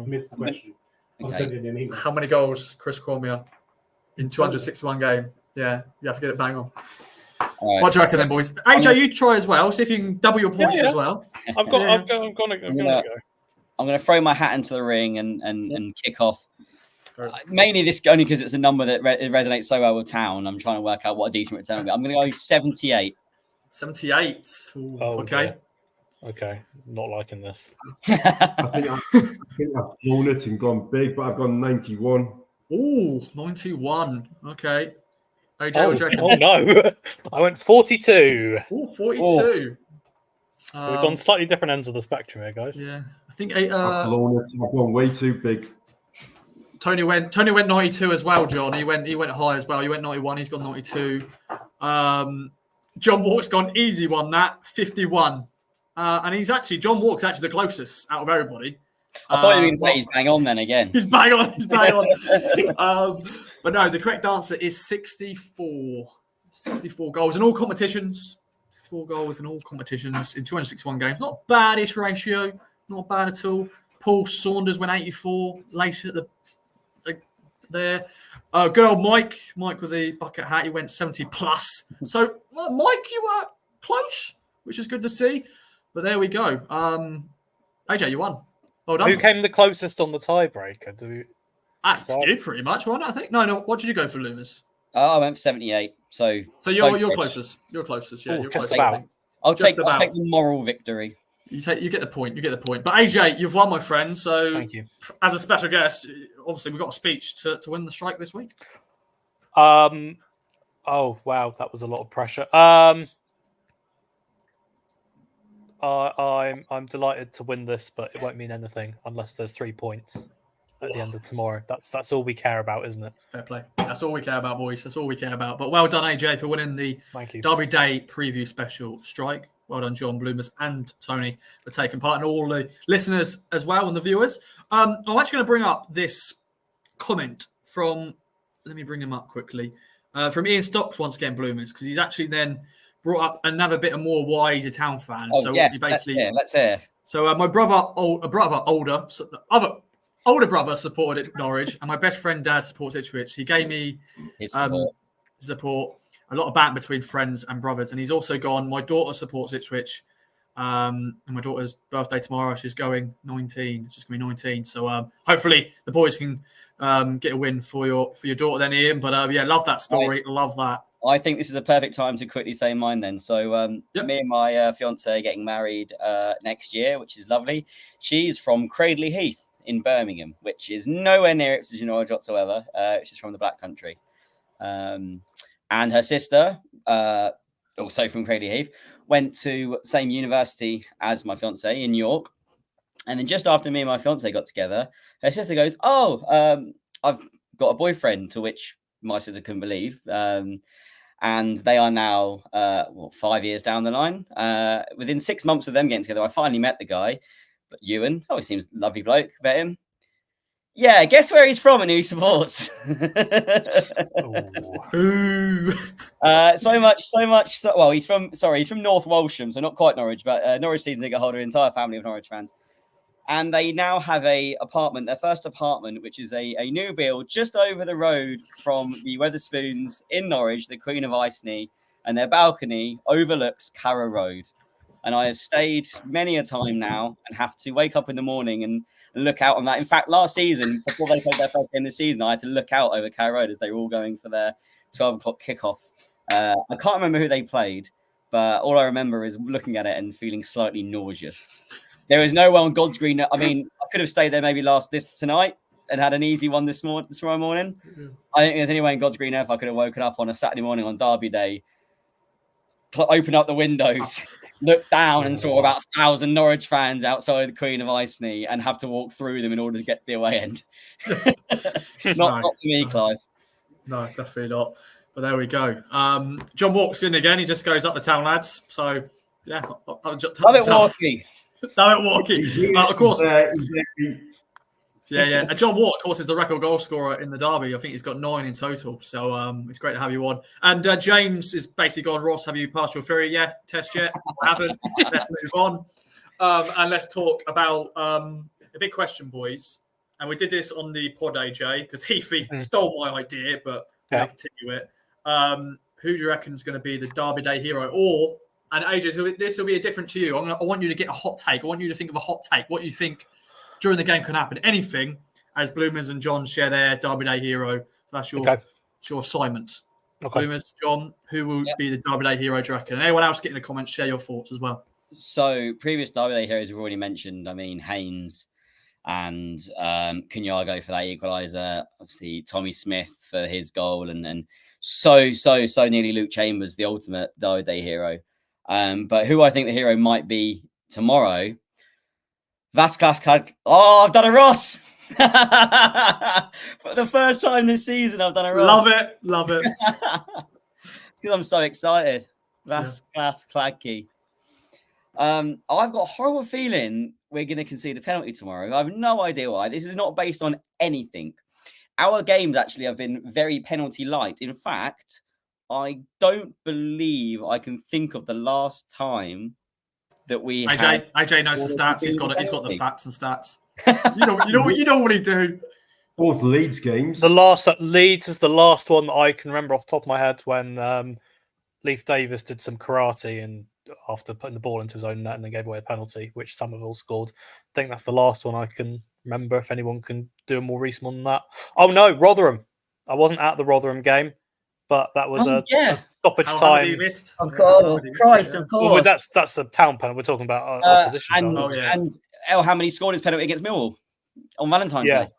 Missed the question. I'll send it in email. How many goals, Chris Kwamya, in 261 game? Yeah, you have to get it bang on. Right. What do you reckon then, boys? AJ, you try as well. See if you can double your points as well. I'm gonna go. I'm going to throw my hat into the ring and kick off. Mainly this only because it's a number that resonates so well with Town. I'm trying to work out what a decent return will be. I'm going to go 78. 78. Ooh, okay. Dear. Okay. Not liking this. I think I've blown it and gone big, but I've gone 91. Ooh, 91. Okay. AJ, what do you reckon? Oh no. I went 42. Ooh, 42. So we've gone slightly different ends of the spectrum here, guys. Yeah. I think I've blown it. I've gone way too big. Tony went 92 as well, John. He went high as well. He went 91. He's gone 92. John Walk's gone easy one, that 51. And John Walk's actually the closest out of everybody. I thought you were going to say he's bang on then again. He's bang on. He's bang on. But no, the correct answer is 64. 64 goals in all competitions. 64 goals in all competitions in 261 games. Not bad-ish ratio. Not bad at all. Paul Saunders went 84 later at there. Good old Mike with the bucket hat. He went 70 plus. So, Mike, you were close, which is good to see. But there we go. AJ, you won. Well done. Who came the closest on the tiebreaker? I did pretty much, wasn't I think? No. What did you go for, Loomis? I went for 78. So you're closest. You're closest. Yeah, you're just closest. about. I'll take the moral victory. You get the point. But AJ, you've won, my friend. So thank you. As a special guest, obviously we've got a speech to win the strike this week. Oh wow, that was a lot of pressure. I'm delighted to win this, but it won't mean anything unless there's 3 points. at the end of tomorrow. That's all we care about, isn't it? Fair play. That's all we care about, boys. That's all we care about. But well done, AJ, for winning the Thank you. Derby Day preview special strike. Well done, John Bloomers and Tony, for taking part, and all the listeners as well and the viewers. I'm actually going to bring up this comment from, let me bring him up quickly, from Ian Stocks once again, Bloomers, because he's actually then brought up another bit of more why he's a Town fan. Oh, so yes, he basically, let's hear. So my older brother supported at Norwich, and my best friend Dad supports Ipswich. He gave me His support, a lot of banter between friends and brothers, and he's also gone. My daughter supports Ipswich, and my daughter's birthday tomorrow. She's going 19. She's going to be 19. So hopefully the boys can get a win for your daughter then, Ian. But yeah, love that story. Love that. I think this is the perfect time to quickly say mine then. So me and my fiance are getting married next year, which is lovely. She's from Cradley Heath in Birmingham, which is nowhere near Ipswich Norwich whatsoever. She's from the Black Country. And her sister, also from Cradley Heath, went to the same university as my fiance in York. And then just after me and my fiance got together, her sister goes, I've got a boyfriend, to which my sister couldn't believe. And they are now 5 years down the line. Within 6 months of them getting together, I finally met the guy. But Ewan, he seems a lovely bloke. Met him. Yeah, guess where he's from and who he supports? So much. Well, he's from North Walsham, so not quite Norwich, but Norwich season ticket holder, entire family of Norwich fans. And they now have their first apartment, which is a new build just over the road from the Wetherspoons in Norwich, the Queen of Iceny, and their balcony overlooks Carrow Road. And I have stayed many a time now and have to wake up in the morning and look out on that. In fact, last season, before they played their first game this season, I had to look out over Carrow Road as they were all going for their 12 o'clock kickoff. I can't remember who they played, but all I remember is looking at it and feeling slightly nauseous. There is no one on God's green. I mean, I could have stayed there maybe tonight and had an easy one tomorrow morning. I think there's any way in God's green earth I could have woken up on a Saturday morning on Derby Day, open up the windows, look down and saw about 1,000 Norwich fans outside the Queen of Iceny and have to walk through them in order to get to the away end. Not for me, Clive. No, definitely not. But there we go. John walks in again. He just goes up the Town lads. So, yeah. Love it, Walkie. Love it, Walkie. Of course. Yeah. And John Watt, of course, is the record goal scorer in the derby. I think he's got 9 in total. So it's great to have you on. And James is basically gone, Ross, have you passed your theory yet? Test yet? I haven't. Let's move on. And let's talk about a big question, boys. And we did this on the pod, AJ, because Heafy stole my idea, but we'll continue it. Who do you reckon is going to be the Derby Day hero? And AJ, so this will be a different to you. I want you to get a hot take. I want you to think of a hot take. What you think during the game can happen. Anything, as Bloomers and John share their Derby Day hero. So that's your assignment. Okay. Bloomers, John, who will be the Derby Day hero, do you reckon? And anyone else get in the comments, share your thoughts as well. So previous Derby Day heroes we've already mentioned. I mean, Haynes and Cunyago for that equaliser. Obviously, Tommy Smith for his goal. And so nearly Luke Chambers, the ultimate Derby Day hero. But who I think the hero might be tomorrow, Václav. I've done a Ross. For the first time this season, I've done a Ross. Love it. Because I'm so excited. Václav Kladky. I've got a horrible feeling we're going to concede a penalty tomorrow. I have no idea why. This is not based on anything. Our games actually have been very penalty light. In fact, I don't believe I can think of the last time that we AJ knows the stats. He's got the facts and stats. You know what he do. Both Leeds games. The last Leeds is the last one that I can remember off the top of my head when Leif Davis did some karate and after putting the ball into his own net and then gave away a penalty, which Somerville scored. I think that's the last one I can remember. If anyone can do a more recent one than that. Oh no, Rotherham. I wasn't at the Rotherham game. But that was a stoppage time. You missed? Oh, God. Christ, of course. Well, that's a Town penalty. We're talking about opposition. And El Hamady scored his penalty against Millwall on Valentine's Day.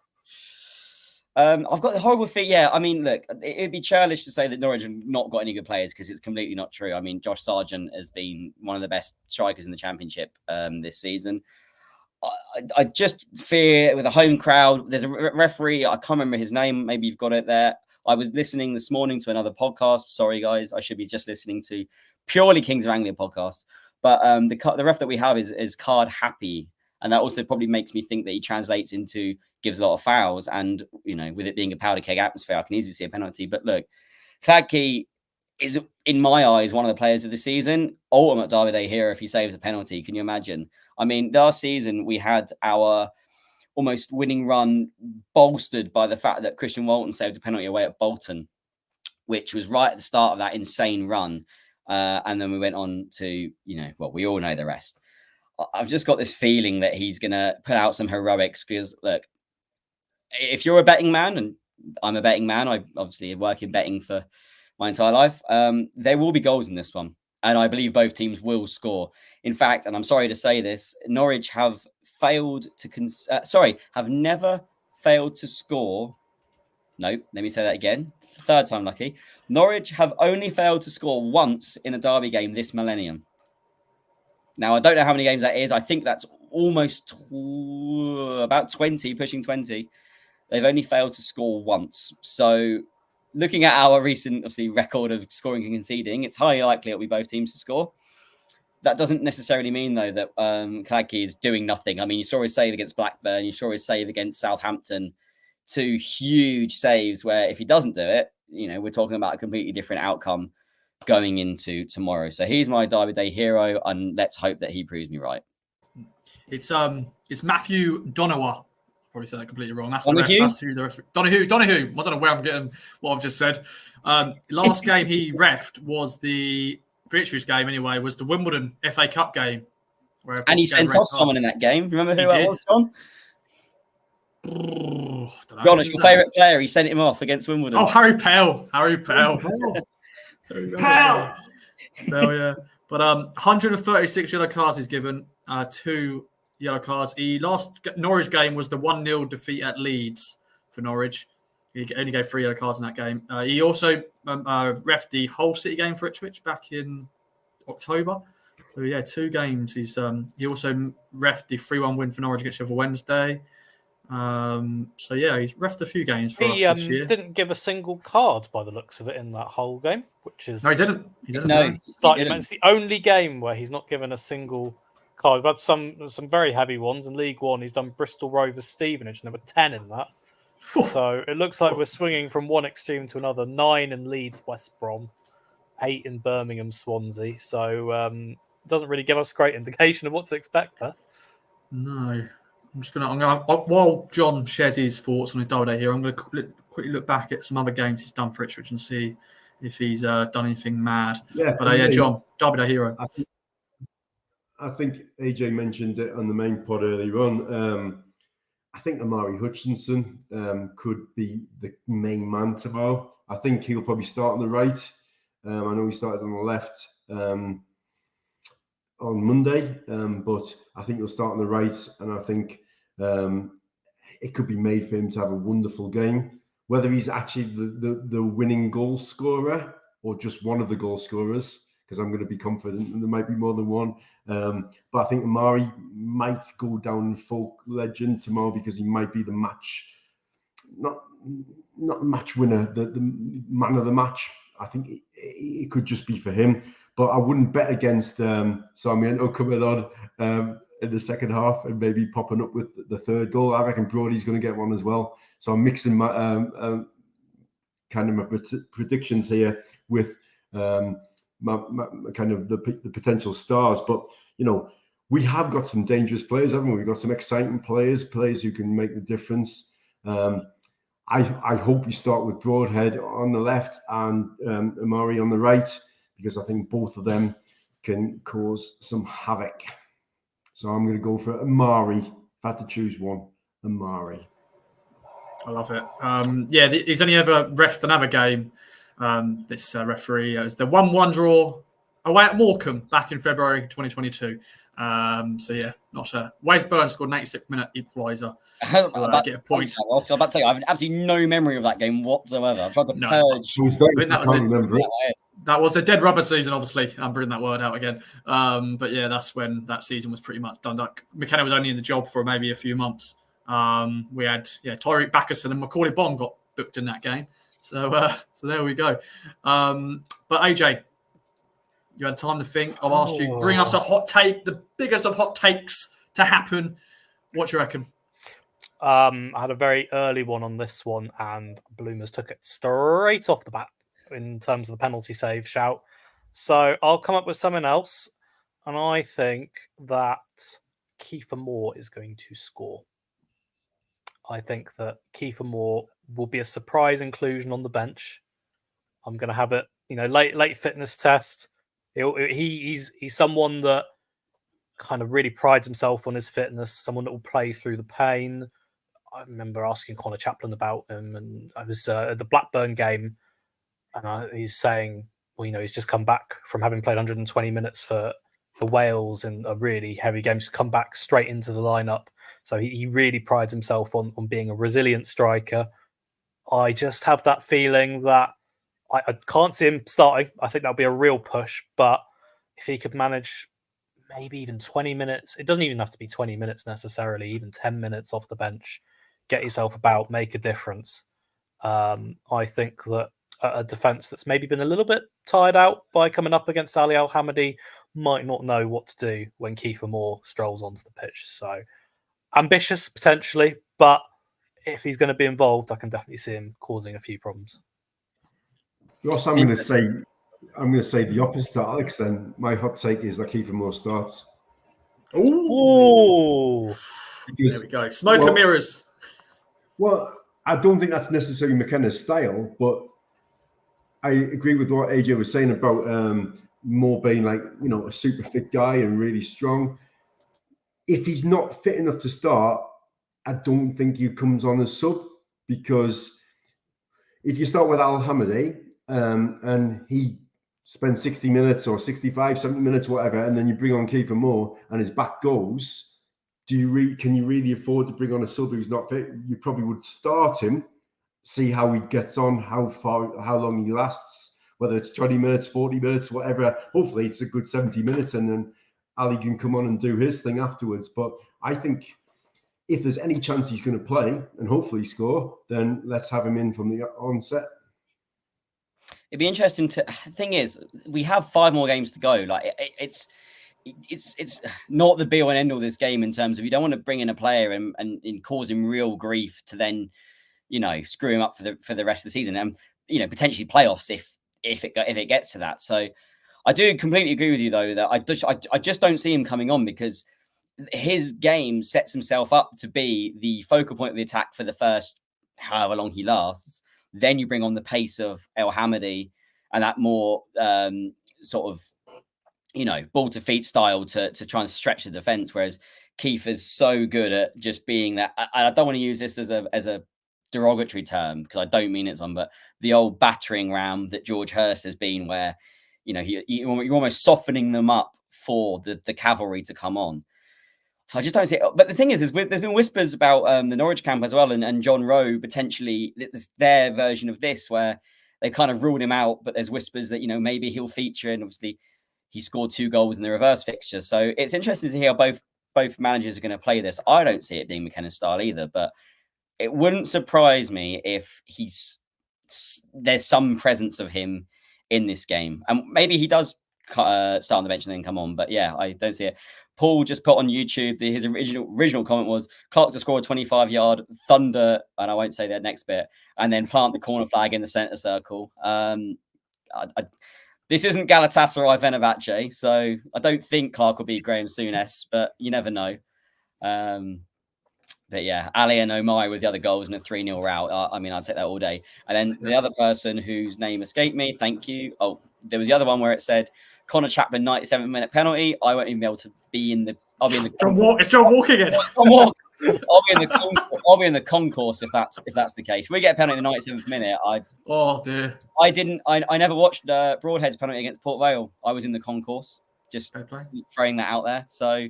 I've got the horrible feet. Yeah, I mean, look, it'd be churlish to say that Norwich have not got any good players because it's completely not true. I mean, Josh Sargent has been one of the best strikers in the Championship this season. I just fear with a home crowd. There's a referee. I can't remember his name. Maybe you've got it there. I was listening this morning to another podcast. Sorry, guys. I should be just listening to purely Kings of Anglia podcast. But the ref that we have is card happy. And that also probably makes me think that he translates into gives a lot of fouls. And, with it being a powder keg atmosphere, I can easily see a penalty. But look, Kladky is, in my eyes, one of the players of the season. Ultimate Derby Day hero if he saves a penalty. Can you imagine? I mean, last season we had our almost winning run bolstered by the fact that Christian Walton saved a penalty away at Bolton, which was right at the start of that insane run. And then we went on to, we all know the rest. I've just got this feeling that he's going to put out some heroics because, look, if you're a betting man, and I'm a betting man, I obviously work in betting for my entire life, there will be goals in this one. And I believe both teams will score. In fact, and I'm sorry to say this, Norwich have never failed to score. No, let me say that again. Third time lucky. Norwich have only failed to score once in a derby game this millennium. Now, I don't know how many games that is. I think that's almost about 20, pushing 20. They've only failed to score once. So looking at our recent, obviously, record of scoring and conceding, it's highly likely it'll be both teams to score. That doesn't necessarily mean, though, that Kladky is doing nothing. I mean, you saw his save against Blackburn. You saw his save against Southampton. 2 huge saves where if he doesn't do it, we're talking about a completely different outcome going into tomorrow. So he's my Derby Day hero, and let's hope that he proves me right. It's Matthew Donowa. Probably said that completely wrong. That's Donahue? the ref. That's who the ref. Donahue. I don't know where I'm getting what I've just said. Last game he refed was the Ipswich game. Anyway, was the Wimbledon FA Cup game. And he sent off someone in that game. Remember who that was, John? Be honest, your favourite player. He sent him off against Wimbledon. Oh, Harry Pell. Pell, yeah. But 136 yellow cards he's given. 2 yellow cards. He last Norwich game was the 1-0 defeat at Leeds for Norwich. He only gave 3 yellow cards in that game. He also reffed the Hull City game for Ipswich back in October. So yeah, 2 games. He also reffed the 3-1 win for Norwich against Sheffield Wednesday. So yeah, he's reffed a few games for us this year. He didn't give a single card by the looks of it in that whole game, which is No, he didn't. No, it's the only game where he's not given a single card. We've had some very heavy ones in League One. He's done Bristol Rovers Stevenage, number 10 in that. So it looks like we're swinging from one extreme to another. 9 in Leeds West Brom, 8 in Birmingham Swansea. So it doesn't really give us a great indication of what to expect there. No. I'm gonna while John shares his thoughts on his Derby Day here, I'm going to quickly look back at some other games he's done for Ipswich and see if he's done anything mad. Yeah, but John, Derby Day hero. I think AJ mentioned it on the main pod earlier on. I think Amari Hutchinson could be the main man tomorrow. I think he'll probably start on the right. I know he started on the left on Monday, but I think he'll start on the right, and I think it could be made for him to have a wonderful game. Whether he's actually the winning goal scorer or just one of the goal scorers, because I'm going to be confident there might be more than one. But I think Amari might go down in full legend tomorrow because he might be the match, not the match winner, the man of the match. I think it could just be for him. But I wouldn't bet against Sarmiento coming on in the second half and maybe popping up with the 3rd goal. I reckon Brody's going to get one as well. So I'm mixing my kind of my predictions here with my kind of the potential stars. But we have got some dangerous players, haven't we? We've got some exciting players who can make the difference. I hope we start with Broadhead on the left and Amari on the right, because I think both of them can cause some havoc. So I'm going to go for Amari. If I had to choose one, Amari. I love it. He's only ever refed another game. This referee is the 1-1 draw away at Morecambe back in February 2022. Not a Wes Burns scored an 86th minute equaliser to get a point. I was about to say, I have absolutely no memory of that game whatsoever. I've tried to purge. I think that was That was a dead rubber season, obviously. I'm bringing that word out again. But yeah, that's when that season was pretty much done. Like, McKenna was only in the job for maybe a few months. We had Tyreek Backus and Macaulay Bond got booked in that game. So there we go. But AJ, you had time to think. I've asked you, bring us a hot take, the biggest of hot takes to happen. What do you reckon? I had a very early one on this one, and Bloomers took it straight off the bat in terms of the penalty save shout. So I'll come up with something else, and I think that Kiefer Moore is going to score. I think that Kiefer Moore will be a surprise inclusion on the bench. I'm going to have it, late fitness test. He's someone that kind of really prides himself on his fitness, someone that will play through the pain. I remember asking Connor Chaplin about him, and I was at the Blackburn game, and he's saying, well, he's just come back from having played 120 minutes for Wales in a really heavy game, just come back straight into the lineup. So he really prides himself on being a resilient striker. I just have that feeling that I can't see him starting. I think that'll be a real push, but if he could manage maybe even 20 minutes, it doesn't even have to be 20 minutes necessarily, even 10 minutes off the bench, get yourself about, make a difference. I think that a defence that's maybe been a little bit tired out by coming up against Ali Al-Hamadi might not know what to do when Kiefer Moore strolls onto the pitch. So ambitious potentially, but if he's going to be involved, I can definitely see him causing a few problems. Ross, I'm going to say the opposite to Alex then. My hot take is that Kiefer Moore starts. Ooh. There we go. Smoke and mirrors. Well, I don't think that's necessarily McKenna's style, but I agree with what AJ was saying about Moore being like, a super fit guy and really strong. If he's not fit enough to start, I don't think he comes on as sub, because if you start with Al-Hamadi and he spends 60 minutes or 65, 70 minutes, whatever, and then you bring on Kiefer Moore and his back goes, can you really afford to bring on a sub who's not fit? You probably would start him, see how he gets on, how long he lasts, whether it's 20 minutes, 40 minutes, whatever. Hopefully it's a good 70 minutes, and then Ali can come on and do his thing afterwards. But I think if there's any chance he's going to play and hopefully score, then let's have him in from the onset. It'd be interesting to. The thing is, we have 5 more games to go. Like it's not the be all and end all this game in terms of you don't want to bring in a player and cause him real grief to then, screw him up for the rest of the season and potentially playoffs if it gets to that. So I do completely agree with you though that I just don't see him coming on, because his game sets himself up to be the focal point of the attack for the first however long he lasts. Then you bring on the pace of El-Hamadi and that more sort of, ball to feet style to try and stretch the defense. Whereas Kiefer's so good at just being that. I don't want to use this as a derogatory term, because I don't mean it's one, but the old battering ram that George Hurst has been, where, you're almost softening them up for the cavalry to come on. So I just don't see it. But the thing is there's been whispers about the Norwich camp as well, and John Rowe potentially, it's their version of this, where they kind of ruled him out, but there's whispers that, maybe he'll feature, and obviously he scored 2 goals in the reverse fixture. So it's interesting to hear how both managers are going to play this. I don't see it being McKenna's style either, but it wouldn't surprise me if there's some presence of him in this game. And maybe he does start on the bench and then come on. But yeah, I don't see it. Paul just put on YouTube, his original comment was Clark to score a 25-yard thunder, and I won't say that next bit, and then plant the corner flag in the centre circle. This isn't Galatasaray Fenerbahce, so I don't think Clark will beat Graham Souness, but you never know. But yeah, Ali and Omai with the other goals and a 3-0 rout. I'd take that all day. And then the other person whose name escaped me, thank you. Oh, there was the other one where it said Connor Chaplin 97-minute penalty. I won't even be able to be in the. I'll be in the. It's John Walk again. I'll be in the concourse if that's the case. We get a penalty in the 97th minute. Oh dear. I never watched Broadhead's penalty against Port Vale. I was in the concourse. Just throwing that out there. So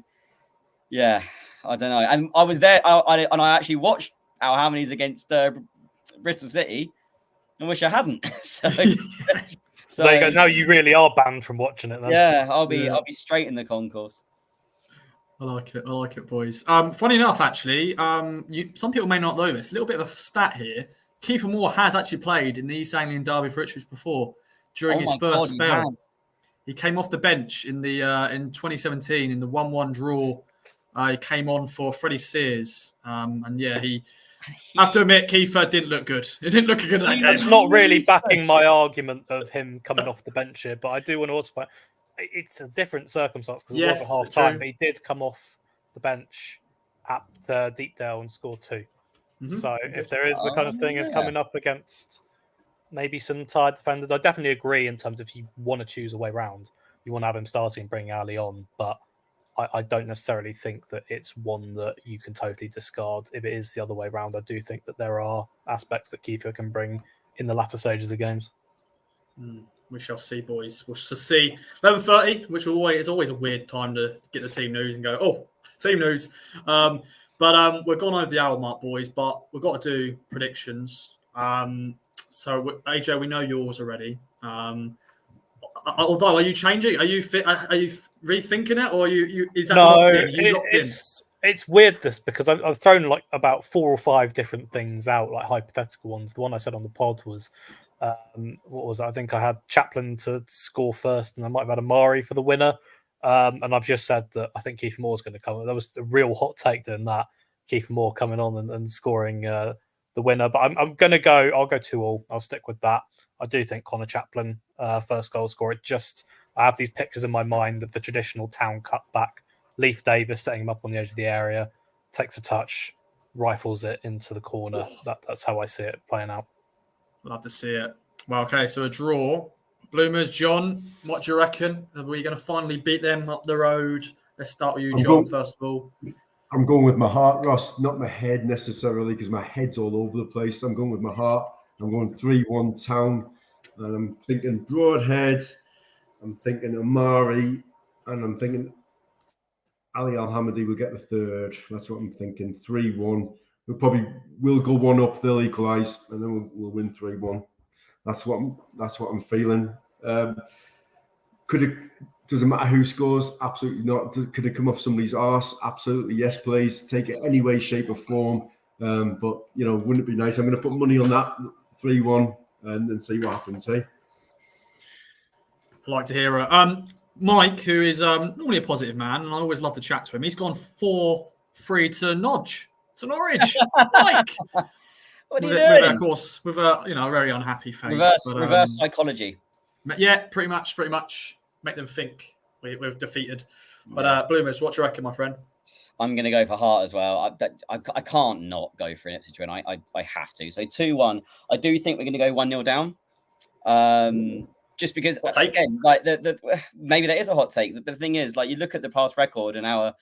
yeah, I don't know. And I was there. I actually watched Al-Hamadi's against Bristol City. I wish I hadn't. So there you go. Now you really are banned from watching it. Then. yeah, I'll be straight in the concourse. I like it, boys. Funny enough, actually, some people may not know this. A little bit of a stat here. Kiefer Moore has actually played in the East Anglian Derby for Ipswich before during his first spell. He came off the bench in 2017 in the 1-1 draw. He came on for Freddie Sears, and yeah, I have to admit, Kiefer didn't look good. It didn't look good in that game. It's not really backing my argument of him coming off the bench here, but I do want to also point it's a different circumstance because it wasn't half time, but he did come off the bench at Deepdale and score 2. Mm-hmm. So if there is the kind of thing of coming up against maybe some tired defenders, I definitely agree in terms of if you want to choose a way round, you want to have him starting and bring Ali on, but I don't necessarily think that it's one that you can totally discard. If it is the other way around, I do think that there are aspects that Kiefer can bring in the latter stages of games. We shall see, boys. We shall see. 11:30, which is always a weird time to get the team news and go, oh, team news. But we're gone over the hour mark, boys, but we've got to do predictions. So, AJ, we know yours already. Although, are you changing? Are you rethinking it, or is that locked in? Are you locked in? It's weird this because I've thrown like about 4 or 5 different things out, like hypothetical ones. The one I said on the pod was, what was it? I think I had Chaplin to score first, and I might have had Amari for the winner. And I've just said that I think Kiefer Moore's going to come. That was the real hot take doing that. Kiefer Moore coming on and scoring the winner. But I'm going to go. I'll go 2-2. I'll stick with that. I do think Connor Chaplin, first goal scorer. I have these pictures in my mind of the traditional town cutback. Leif Davis setting him up on the edge of the area, takes a touch, rifles it into the corner. That's how I see it playing out. Love to see it. Well, okay, so a draw. Bloomers, John, what do you reckon? Are we going to finally beat them up the road? Let's start with you, John, first of all. I'm going with my heart, Ross, not my head necessarily, because my head's all over the place. I'm going with my heart. I'm going 3-1 Town. And I'm thinking Broadhead. I'm thinking Amari. And I'm thinking Ali Al-Hamadi will get the third. That's what I'm thinking. 3-1. We'll go 1 up. They'll equalise, and then we'll win 3-1. That's what I'm feeling. Does it matter who scores? Absolutely not. Could it come off somebody's arse? Absolutely yes, please. Take it any way, shape, or form. But wouldn't it be nice? I'm going to put money on that 3-1 and then see what happens. Hey, I like to hear it. Mike, who is normally a positive man, and I always love to chat to him. He's gone 4-3 to Norwich. To Norwich, Mike. What are you doing? Of course, with a very unhappy face. Reverse psychology. Yeah, pretty much. Make them think we've defeated. But Bloomers, what do you reckon, my friend? I'm going to go for heart as well. I can't not go for an Ipswich win. I have to. So 2-1. I do think we're going to go 1-0 down. Just because, again, like maybe that is a hot take. But the thing is, like, you look at the past record and our,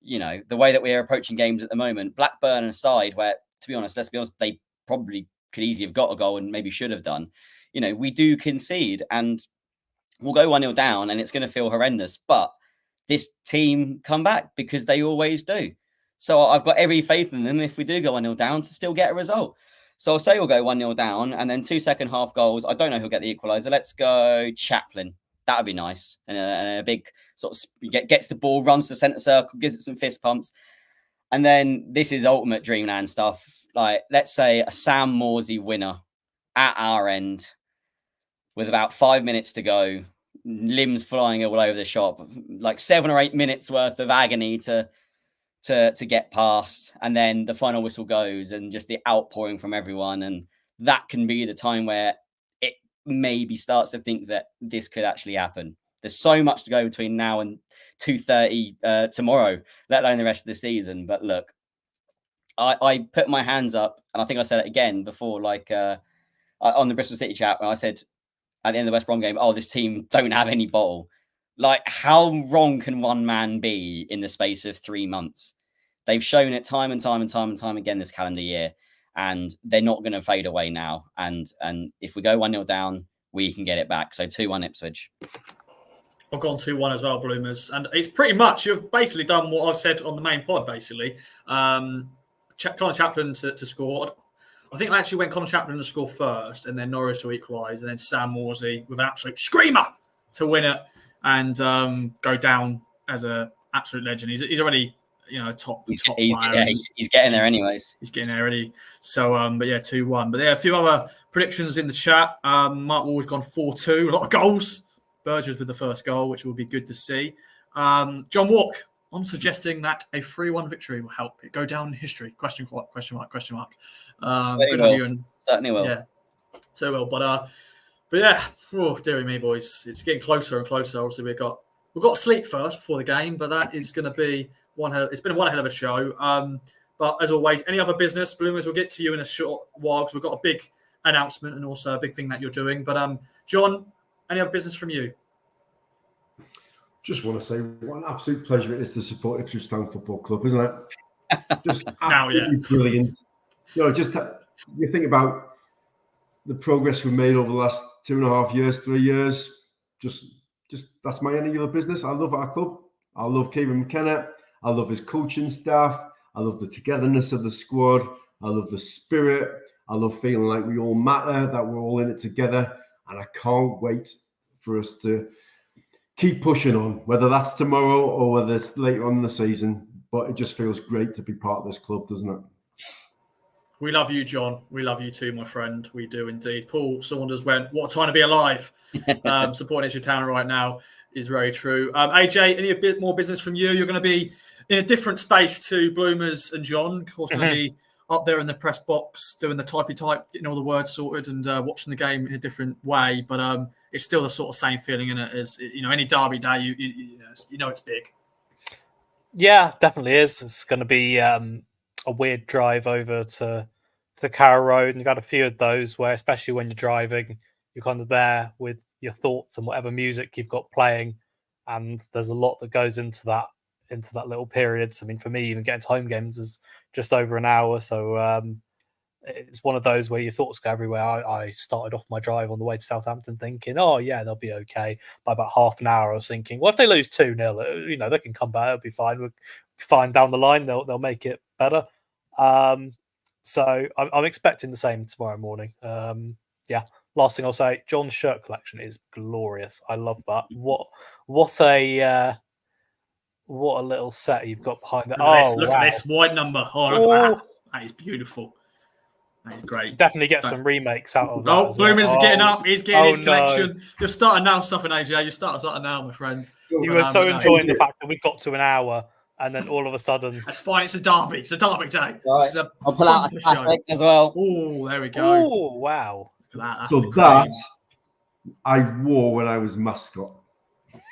the way that we are approaching games at the moment. Blackburn aside, where, to be honest, let's be honest, they probably could easily have got a goal and maybe should have done. We do concede and we'll go 1-0 down and it's going to feel horrendous. But this team come back because they always do. So I've got every faith in them if we do go 1-0 down to still get a result. So I'll say we'll go 1-0 down and then 2 second half goals. I don't know who'll get the equaliser. Let's go Chaplin. That would be nice. And a big sort of gets the ball, runs to centre circle, gives it some fist pumps. And then this is ultimate dreamland stuff. Like, let's say a Sam Morsey winner at our end with about 5 minutes to go, limbs flying all over the shop, like 7 or 8 minutes worth of agony to get past, and then the final whistle goes and just the outpouring from everyone, and that can be the time where it maybe starts to think that this could actually happen. There's so much to go between now and 2:30 tomorrow, let alone the rest of the season. But look, I put my hands up, and I think I said it again before, like on the Bristol City chat, when I said at the end of the West Brom game, oh, this team don't have any bottle. Like, how wrong can one man be in the space of 3 months? They've shown it time and time again this calendar year, and they're not going to fade away now. And if we go 1-0 down, we can get it back. So 2-1 Ipswich. I've gone 2-1 as well, Bloomers. And it's pretty much, you've basically done what I've said on the main pod, basically. Connor Chaplin to score. I think I actually went Connor Chaplin to score first, and then Norwich to equalise, and then Sam Morsey with an absolute screamer to win it and go down as an absolute legend. He's already, top player. Yeah, he's getting there anyways. He's getting there already. So, but yeah, 2-1. But yeah, a few other predictions in the chat. Mark Wall's gone 4-2. A lot of goals. Burgess with the first goal, which will be good to see. John Walk, I'm suggesting that a 3-1 victory will help it go down in history. Question mark. Certainly will. Yeah, so will. But yeah, dearie me, boys, it's getting closer and closer. Obviously, we've got to sleep first before the game, but that is going to be it's been one hell of a show. But as always, any other business, Bloomers, we'll get to you in a short while because we've got a big announcement and also a big thing that you're doing. But John, any other business from you? Just want to say what an absolute pleasure it is to support Ipswich Town Football Club, isn't it? Just absolutely brilliant. Just you think about the progress we've made over the last 2.5 years, 3 years. Just that's my any other business. I love our club. I love Kieran McKenna. I love his coaching staff. I love the togetherness of the squad. I love the spirit. I love feeling like we all matter, that we're all in it together. And I can't wait for us to keep pushing on, whether that's tomorrow or whether it's later on in the season. But it just feels great to be part of this club, doesn't it? We love you, John. We love you too, my friend. We do indeed. Paul Saunders went, what a time to be alive. Supporting Ipswich Town right now is very true. AJ, any a bit more business from you? You're going to be in a different space to Bloomers and John. Of course, going to be up there in the press box, doing the typey type, getting all the words sorted and watching the game in a different way. But it's still the sort of same feeling in it as, any derby day, you know it's big. Yeah, definitely is. It's going to be a weird drive over to Carrow Road. And you've got a few of those where, especially when you're driving, you're kind of there with your thoughts and whatever music you've got playing. And there's a lot that goes into that little period. So, I mean, for me, even getting to home games is just over an hour. So it's one of those where your thoughts go everywhere. I started off my drive on the way to Southampton thinking, oh, yeah, they'll be okay. By about half an hour, I was thinking, well, if they lose 2-0, they can come back. It'll be fine. We'll be fine down the line. They'll make it better. So I'm expecting the same tomorrow morning. Yeah. Last thing I'll say, John's shirt collection is glorious. I love that. What a little set you've got behind it. Look at this white number. Oh, look at that. That is beautiful. That is great. Definitely get some remakes out of that. Oh, Bloomers is getting up. He's getting his collection. You're starting now, stuffing AJ. You're starting now, my friend. You were so enjoying the fact that we got to an hour and then all of a sudden... That's fine. It's a derby. It's a derby day. Right. I'll pull out a classic as well. Oh, there we go. Oh, wow. That I wore when I was mascot.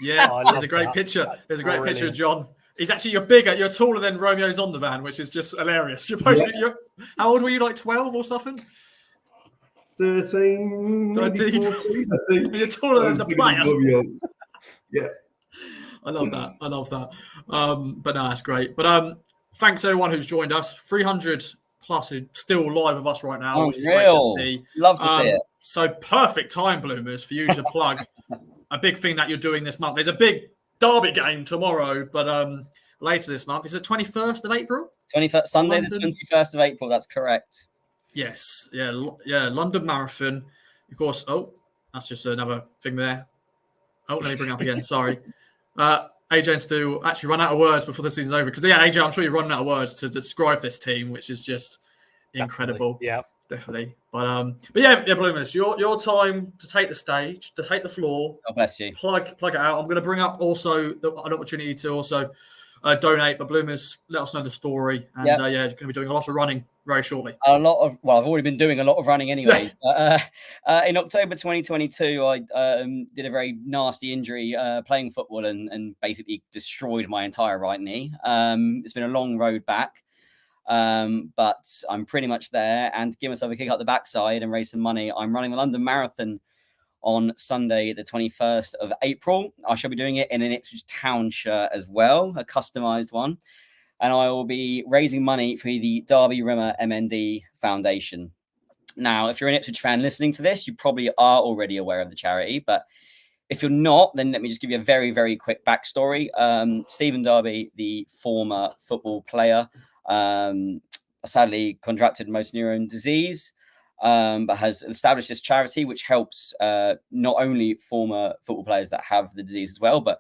Yeah, there's a great picture. There's a great picture of John. He's actually, you're taller than Romeo's on the van, which is just hilarious. How old were you, like 12 or something? 13. 14, I think. You're taller than the player. Yeah. I love that. But no, that's great. But thanks everyone who's joined us. 300 plus is still live with us right now, which is great to see. Love to see it. So perfect time, Bloomers, for you to plug a big thing that you're doing this month. There's a big derby game tomorrow, but later this month. Is it 21st of April? 21st, Sunday, London? The 21st of April. That's correct. Yes. Yeah. London Marathon. Of course. Oh, that's just another thing there. Oh, let me bring it up again. Sorry. AJ and Stu actually run out of words before the season's over. Because, yeah, AJ, I'm sure you're running out of words to describe this team, which is just incredible. Yeah. Definitely. But yeah, Bloomers, your time to take the stage, to take the floor. God bless you. Plug it out. I'm going to bring up also an opportunity to also donate. But Bloomers, let us know the story. And you're going to be doing a lot of running very shortly. I've already been doing a lot of running anyway. But, in October 2022, I did a very nasty injury playing football and basically destroyed my entire right knee. It's been a long road back. But I'm pretty much there, and to give myself a kick up the backside and raise some money, I'm running the London Marathon on Sunday, the 21st of April. I shall be doing it in an Ipswich Town shirt as well, a customized one. And I will be raising money for the Derby Rimmer MND Foundation. Now, if you're an Ipswich fan listening to this, you probably are already aware of the charity, but if you're not, then let me just give you a very, very quick backstory. Stephen Darby, the former football player, sadly contracted motor neuron disease, but has established this charity which helps not only former football players that have the disease as well, but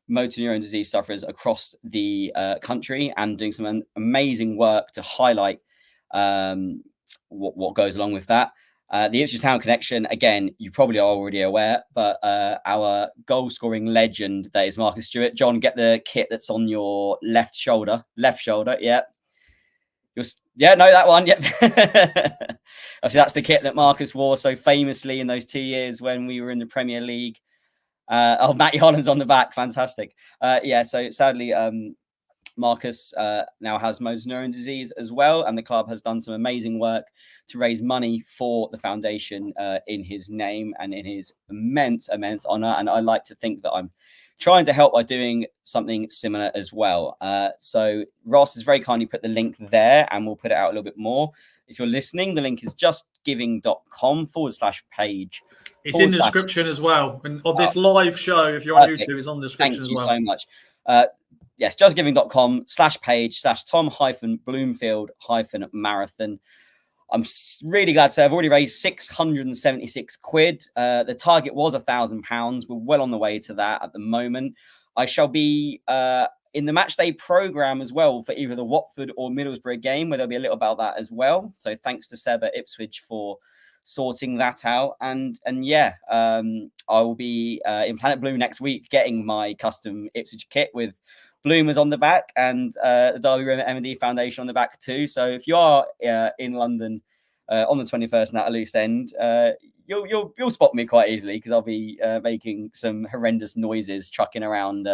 motor neuron disease sufferers across the country, and doing some amazing work to highlight what goes along with that. The Ipswich Town connection, again, you probably are already aware, but our goal-scoring legend, that is Marcus Stewart. John, get the kit that's on your left shoulder. Yeah. That one. Yep. Obviously, that's the kit that Marcus wore so famously in those 2 years when we were in the Premier League. Matty Holland's on the back. Fantastic. So sadly, Marcus now has motor neuron disease as well, and the club has done some amazing work to raise money for the foundation in his name and in his immense honour. And I like to think that I'm trying to help by doing something similar as well. So Ross has very kindly put the link there, and we'll put it out a little bit more. If you're listening, the link is justgiving.com/page. It's in the description as well. And of this live show, if you're on YouTube, it's on the description as well. Thank you so much. Yes, justgiving.com/page/Tom-Bloomfield-marathon. I'm really glad to say I've already raised 676 quid. The target was £1,000. We're well on the way to that at the moment. I shall be in the matchday programme as well for either the Watford or Middlesbrough game, where there'll be a little about that as well. So thanks to Seb at Ipswich for sorting that out. And I will be in Planet Blue next week getting my custom Ipswich kit with Bloomers on the back and the Derby Room M&D Foundation on the back too. So if you are in London on the 21st and at a loose end, you'll spot me quite easily, because I'll be making some horrendous noises trucking around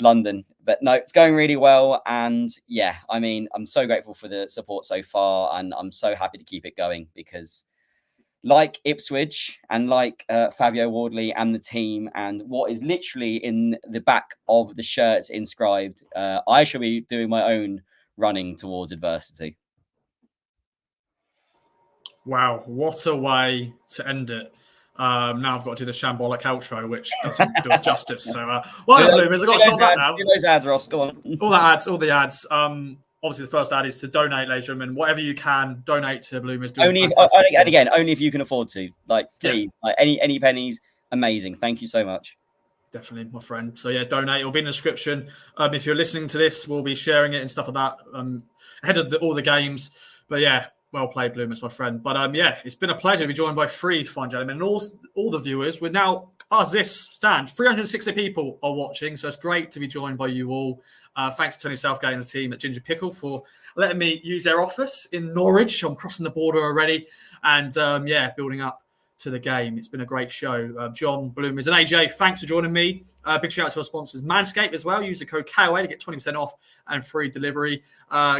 London. But no, it's going really well, and I'm so grateful for the support so far, and I'm so happy to keep it going, because like Ipswich and like Fabio Wardley and the team, and what is literally in the back of the shirts inscribed, I shall be doing my own running towards adversity. Wow, what a way to end it. Now I've got to do the shambolic outro, which doesn't do it justice. So, well done, Bloomers. I've got to stop that now. Do those ads, Ross. Go on. All the ads. Obviously, the first ad is to donate, ladies and gentlemen. Whatever you can, donate to Bloomers. Only if you can afford to. Please. Any pennies, amazing. Thank you so much. Definitely, my friend. So donate. It'll be in the description. If you're listening to this, we'll be sharing it and stuff like that ahead of all the games. But well played, Bloomers, my friend. But it's been a pleasure to be joined by three fine gentlemen and all the viewers. We're now, as this stand, 360 people are watching, so it's great to be joined by you all. Thanks to Tony Southgate and the team at Ginger Pickle for letting me use their office in Norwich. I'm crossing the border already, and building up to the game. It's been a great show. John, Bloomers, and AJ, thanks for joining me. Big shout out to our sponsors, Manscaped as well. Use the code KOA to get 20% off and free delivery.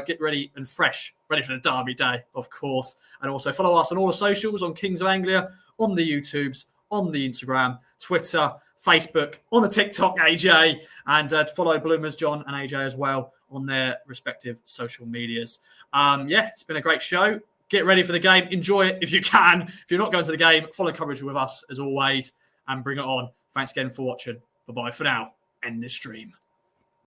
Get ready and fresh, ready for the Derby day, of course. And also follow us on all the socials, on Kings of Anglia, on the YouTubes, on the Instagram, Twitter, Facebook, on the TikTok, AJ, and follow Bloomers, John, and AJ as well on their respective social medias. It's been a great show. Get ready for the game. Enjoy it if you can. If you're not going to the game, follow coverage with us as always and bring it on. Thanks again for watching. Bye-bye for now. End this stream.